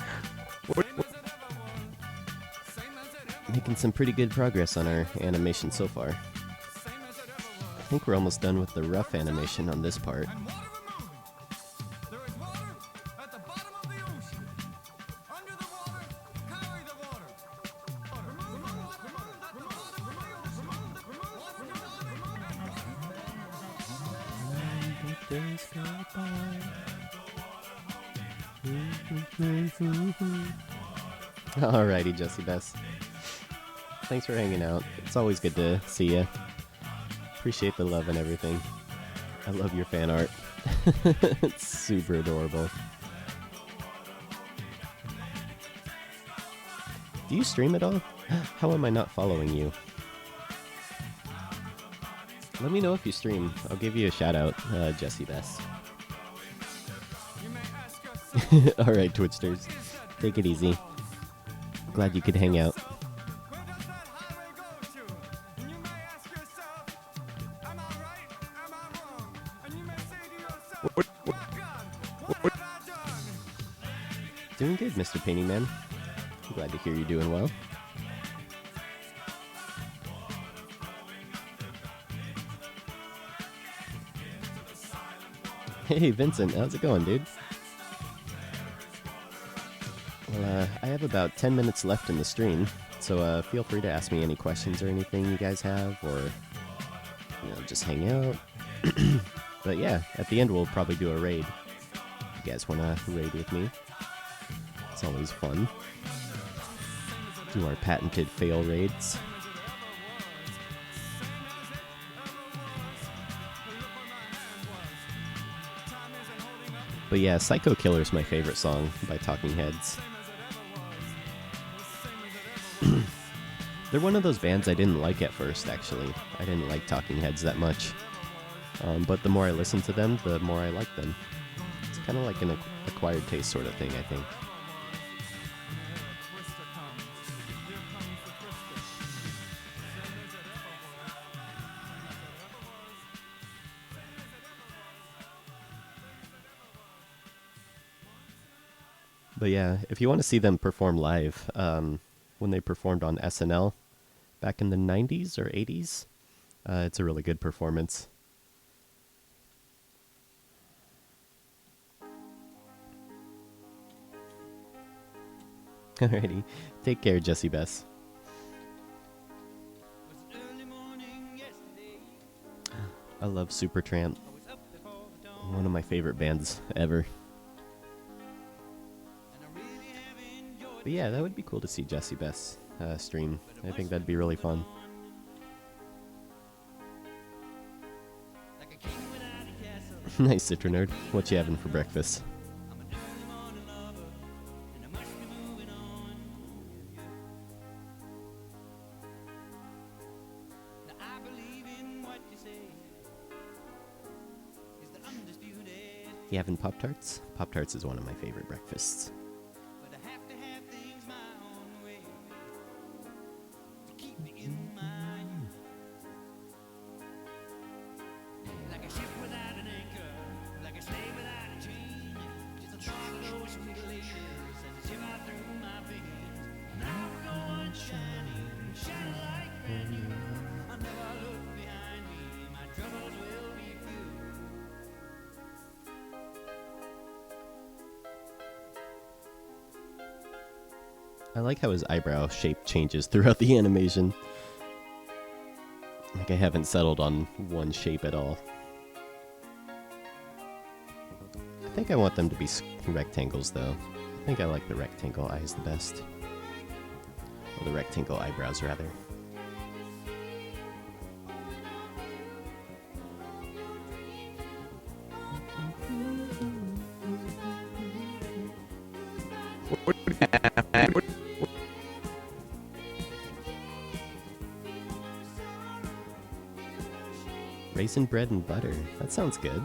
Making some pretty good progress on our animation so far. I think we're almost done with the rough animation on this part. Alrighty, Jesse Bess. Thanks for hanging out. It's always good to see you. Appreciate the love and everything. I love your fan art. It's super adorable. Do you stream at all? How am I not following you? Let me know if you stream. I'll give you a shout out, Jesse Bess. Alright, Twitchsters. Take it easy. Glad you could hang out. Doing good, Mr. Painting Man. I'm glad to hear you're doing well. Hey, Vincent, how's it going, dude? I have about 10 minutes left in the stream, so feel free to ask me any questions or anything you guys have, or just hang out. But yeah, at the end we'll probably do a raid. If you guys want to raid with me, it's always fun. Do our patented fail raids. But yeah, Psycho Killer's my favorite song by Talking Heads. They're one of those bands I didn't like at first, actually. I didn't like Talking Heads that much. But the more I listen to them, the more I like them. It's kind of like an acquired taste sort of thing, I think. But yeah, if you want to see them perform live, when they performed on SNL back in the 90s or 80s, it's a really good performance. Alrighty, take care, Jessie Bess. I love Supertramp. One of my favorite bands ever. But yeah, that would be cool to see Jessie Bess stream. I think that'd be really fun. Nice, Citronerd. What you having for breakfast? You having Pop-Tarts? Pop-Tarts is one of my favorite breakfasts. I like how his eyebrow shape changes throughout the animation. Like, I haven't settled on one shape at all. I think I want them to be rectangles, though. I think I like the rectangle eyes the best. Or the rectangle eyebrows, rather. Raisin bread and butter. That sounds good.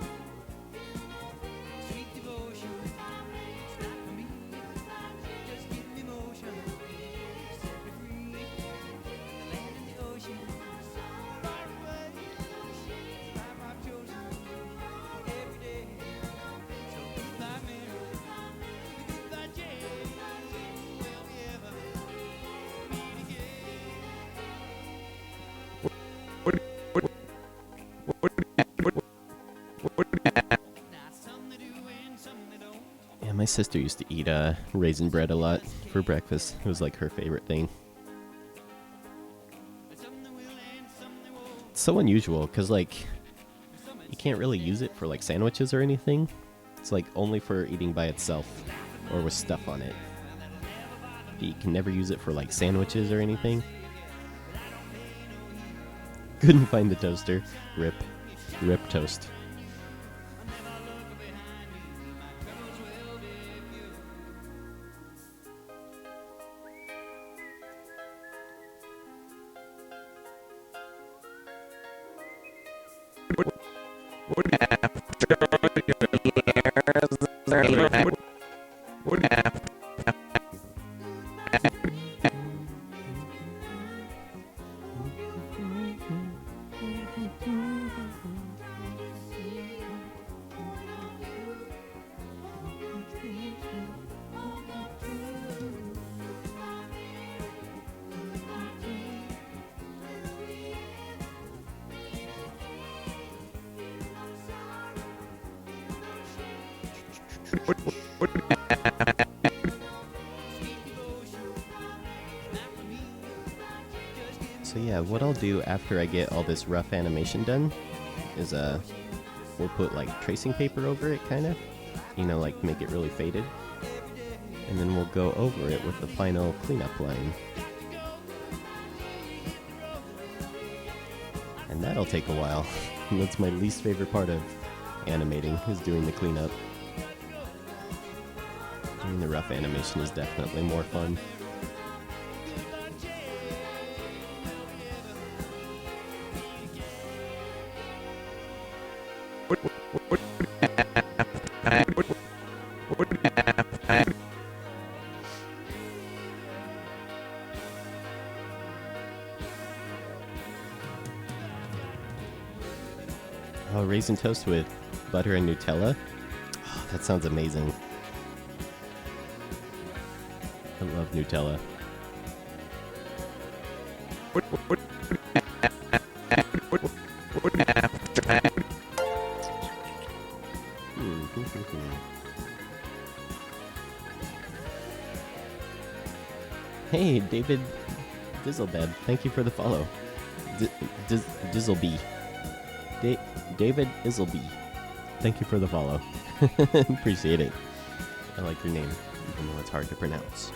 Yeah, my sister used to eat raisin bread a lot for breakfast. It was like her favorite thing. It's so unusual because, like, you can't really use it for like sandwiches or anything. It's like only for eating by itself or with stuff on it. You can never use it for like sandwiches or anything. Couldn't find the toaster. Rip. Rip toast. what I'll do after I get all this rough animation done is we'll put like tracing paper over it, kind of, like make it really faded, and then we'll go over it with the final cleanup line. And that'll take a while. And that's my least favorite part of animating, is doing the cleanup. Doing the rough animation is definitely more fun. Oh, raisin toast with butter and Nutella? Oh, that sounds amazing. I love Nutella. Hey, David Dizzlebed, thank you for the follow. Dizzleby. David Izzleby, thank you for the follow. Appreciate it. I like your name, even though it's hard to pronounce.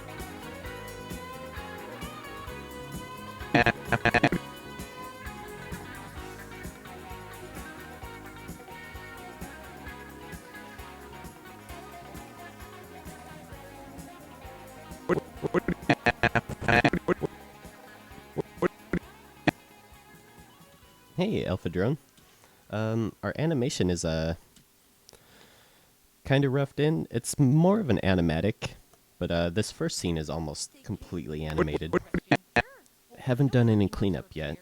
Hey, Alpha Drone. Our animation is kind of roughed in. It's more of an animatic, but this first scene is almost completely animated. Haven't done any cleanup yet.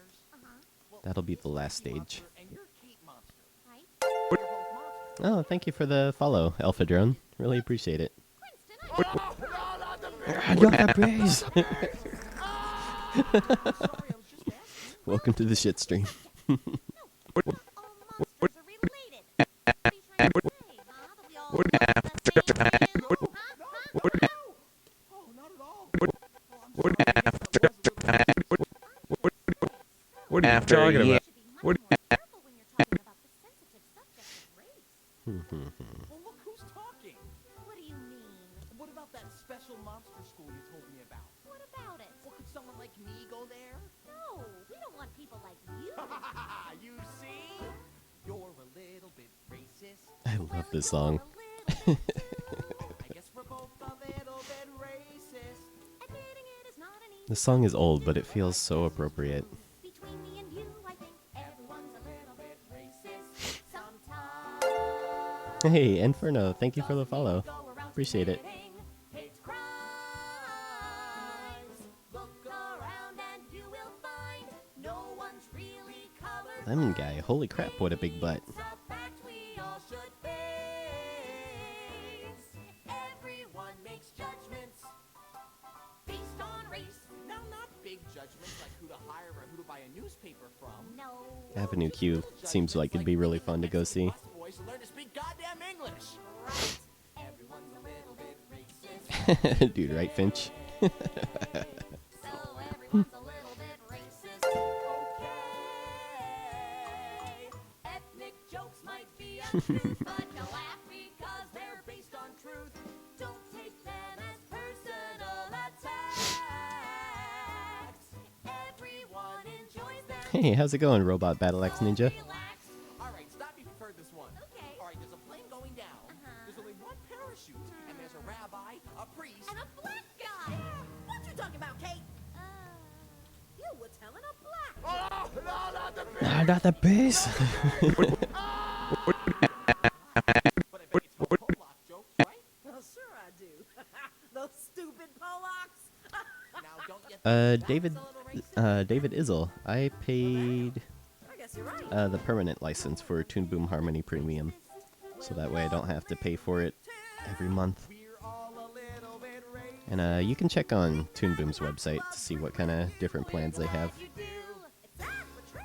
That'll be the last stage. Oh, thank you for the follow, Alpha Drone. Really appreciate it. Welcome to the shit stream. What are you talking about? Well, look who's talking. What do you mean? What about that special monster school you told me about? What about it? Well, could someone like me go there? No, we don't want people like you. You see? You're a little bit racist. I love this song. I guess we're both a little bit racist. Admitting it is not an easy The song is old, but it feels so appropriate. between me and you. I think everyone's a little bit racist sometimes. Hey, Inferno, thank you for the follow. Appreciate it. Hate crimes. Look around and you will find no one's really covered. Lemon guy, holy crap, what a big butt. It's a fact we all should face. Everyone makes judgments based on race. Now, not big judgments like who to hire or who to buy a newspaper from. No. Avenue Q seems like it'd be really fun to go see. Boys learn to speak goddamn English. Right. Everyone's a little bit racist. Dude, right, Finch? So everyone's a little bit racist. Okay. Ethnic jokes might be untrue, but you'll laugh because they're based on truth. Don't take them as personal attacks. Everyone enjoys them. Hey, how's it going, Robot Battle Axe Ninja? Relax. All right, stop if you've heard this one. Okay. All right, there's a plane going down. There's only one parachute, and there's a rabbi, a priest. And a black guy. What you talking about, Kate? You were telling a black. Oh, no, not the Not the base. But I bet you tell Pollock jokes, right? Well, sure I do. Those stupid Polacks. Now, don't you think David, that's a little racist? David Izzle, I paid I guess you're right. the permanent license for Toon Boom Harmony Premium, so that way I don't have to pay for it every month. We're all a little bit racist. And you can check on Toon Boom's website to see what kind of different plans they have. You do. It's that for true.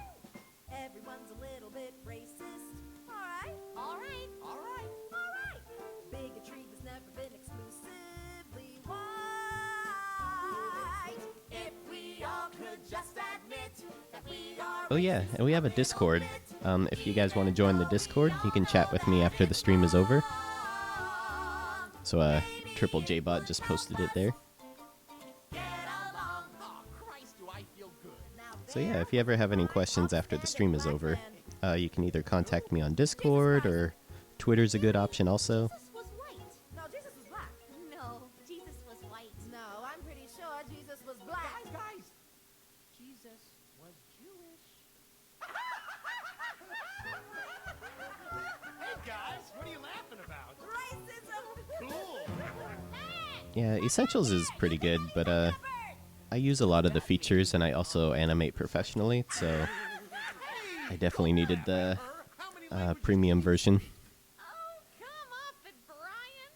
Everyone's a little bit racist. All right. All right. All right. All right. Bigotry has never been exclusively white. If we all could just admit that Oh yeah, and we have a Discord. If you guys want to join the Discord, you can chat with me after the stream is over. So Triple J-Bot just posted it there. So yeah, if you ever have any questions after the stream is over, you can either contact me on Discord or Twitter's a good option also. Jesus was white. No, Jesus was black. No, Jesus was white. No, I'm pretty sure Jesus was black. Guys, Jesus was Jewish. Hey guys, what are you laughing about? Racism. Cool. Yeah, Essentials is pretty good, but I use a lot of the features and I also animate professionally, so I definitely needed the premium version. Oh, come off it, Brian.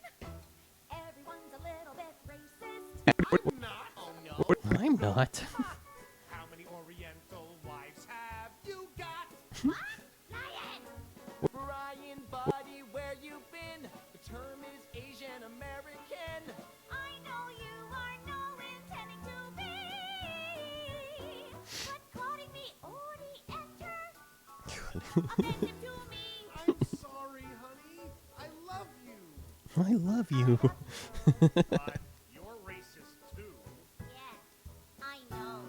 Everyone's a little bit racist. Not. Oh no. I'm not. How many Oriental wives have you got? Brian, buddy, where you been? The term is Asian American. I know you are no intending to be, but calling me Oriental offensive to me. I'm sorry, honey. I love you. I love you. But you're racist too. Yeah, I know.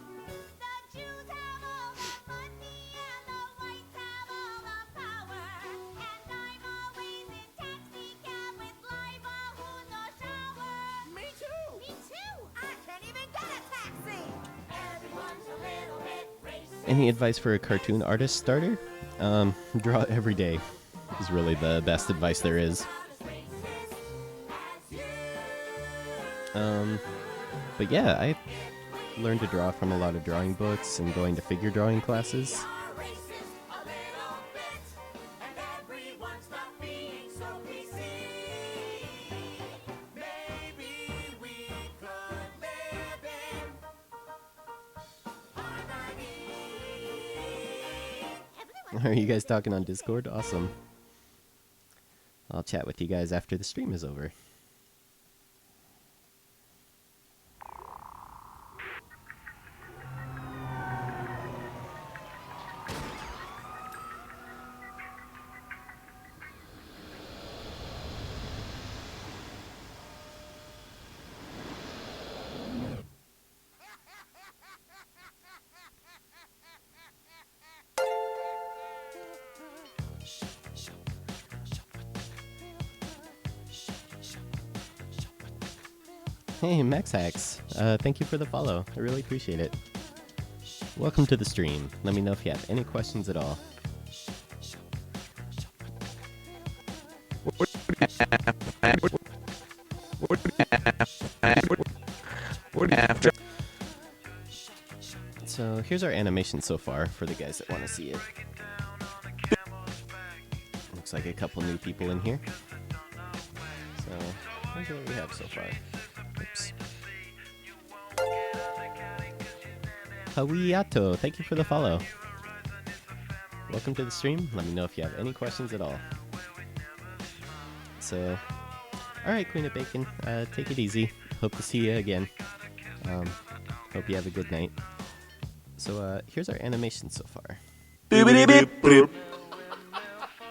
The Jews have all the money and the whites have all the power. And I'm always in taxi cab with Liva who's a shower. Me too. Me too. I can't even get a taxi. Everyone's a little bit racist. Any advice for a cartoon artist starter? Draw every day is really the best advice there is. But yeah, I learned to draw from a lot of drawing books and going to figure drawing classes. Are you guys talking on Discord? Awesome. I'll chat with you guys after the stream is over. Hey, Max Hacks. Thank you for the follow. I really appreciate it. Welcome to the stream. Let me know if you have any questions at all. So here's our animation so far for the guys that want to see it. Looks like a couple new people in here. So here's what we have so far. Oops. Hawiyato, thank you for the follow. Welcome to the stream. Let me know if you have any questions at all. So, alright, Queen of Bacon, take it easy. Hope to see you again. Hope you have a good night. So, here's our animation so far.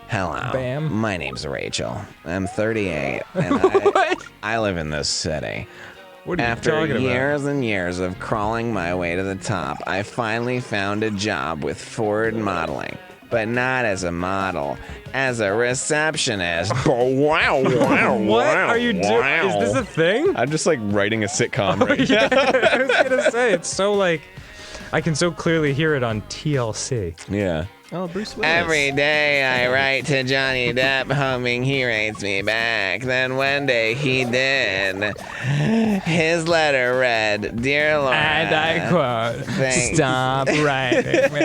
Hello. Bam. My name's Rachel. I'm 38, and I live in this city. What are you After talking years and years of crawling my way to the top, I finally found a job with Ford Modeling. But not as a model, as a receptionist. Wow, wow, What wow, are you doing? wow. Is this a thing? I'm just like writing a sitcom right now. I was gonna say it's so like I can so clearly hear it on TLC. Yeah. Oh, Bruce Willis. Every day I write to Johnny Depp, hoping he writes me back. Then one day he did. His letter read, "Dear Laura," And I quote, Thanks. "Stop writing me."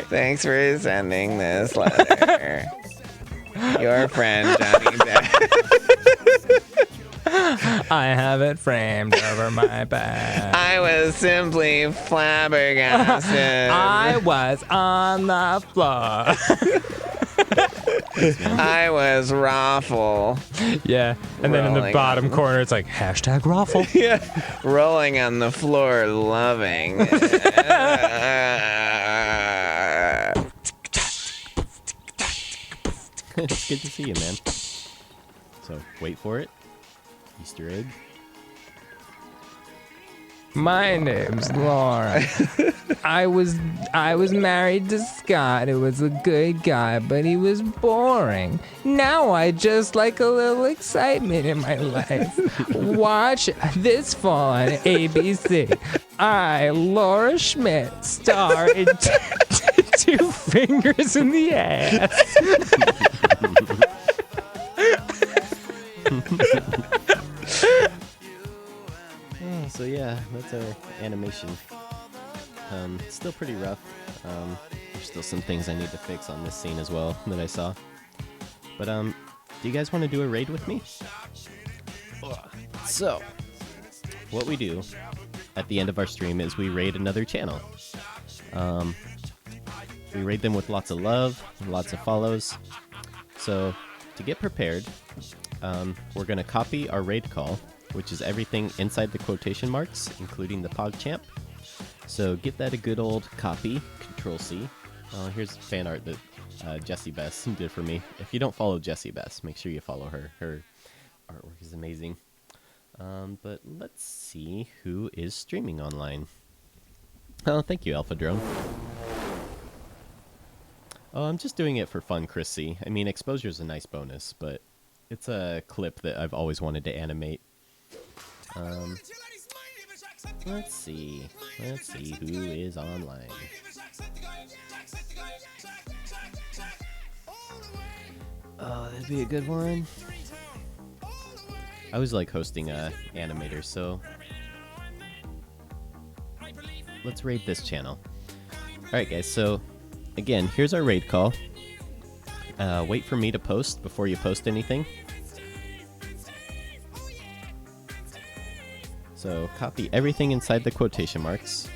"Thanks for sending this letter. Your friend Johnny Depp." I have it framed over my back. I was simply flabbergasted. I was on the floor. I was raffle. Yeah, and then in the Rolling bottom on. corner it's like hashtag raffle. Yeah, rolling on the floor, loving. It's good to see you, man. So, wait for it. Easter egg. My name's Laura. I was married to Scott, who was a good guy, but he was boring. Now I just like a little excitement in my life. Watch this fall on ABC. I, Laura Schmidt, star in Two Fingers in the Ass. So yeah, that's our animation. Still pretty rough. There's still some things I need to fix on this scene as well that I saw. But do you guys want to do a raid with me? So, what we do at the end of our stream is we raid another channel. We raid them with lots of love, lots of follows. So, to get prepared, we're going to copy our raid call, which is everything inside the quotation marks, including the PogChamp. So get that a good old copy, Control-C. Here's fan art that Jessie Bess did for me. If you don't follow Jessie Bess, make sure you follow her. Her artwork is amazing. But let's see who is streaming online. Oh, thank you, Alpha Drone. Oh, I'm just doing it for fun, Chris C. I mean, exposure is a nice bonus, but it's a clip that I've always wanted to animate. Let's see who is online. Oh, that'd be a good one. I always like hosting animators, so let's raid this channel. Alright guys, so again, here's our raid call. Wait for me to post before you post anything. So copy everything inside the quotation marks.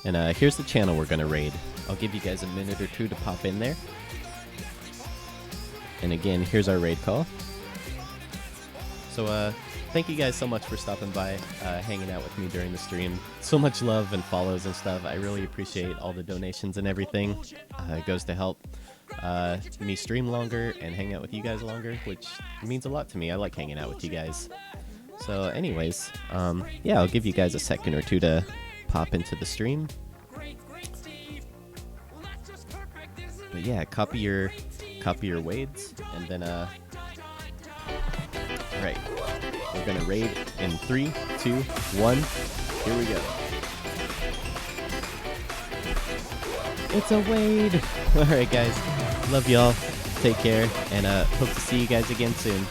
And here's the channel we're going to raid. I'll give you guys a minute or two to pop in there. And again, here's our raid call. So thank you guys so much for stopping by, hanging out with me during the stream. So much love and follows and stuff. I really appreciate all the donations and everything. It goes to help me stream longer and hang out with you guys longer, which means a lot to me. I like hanging out with you guys. So anyways, yeah, I'll give you guys a second or two to pop into the stream. But yeah, copy your wades, and then right, we're gonna raid in 3, 2, 1. Here we go. It's a wade. All right, guys, love y'all. Take care, and hope to see you guys again soon.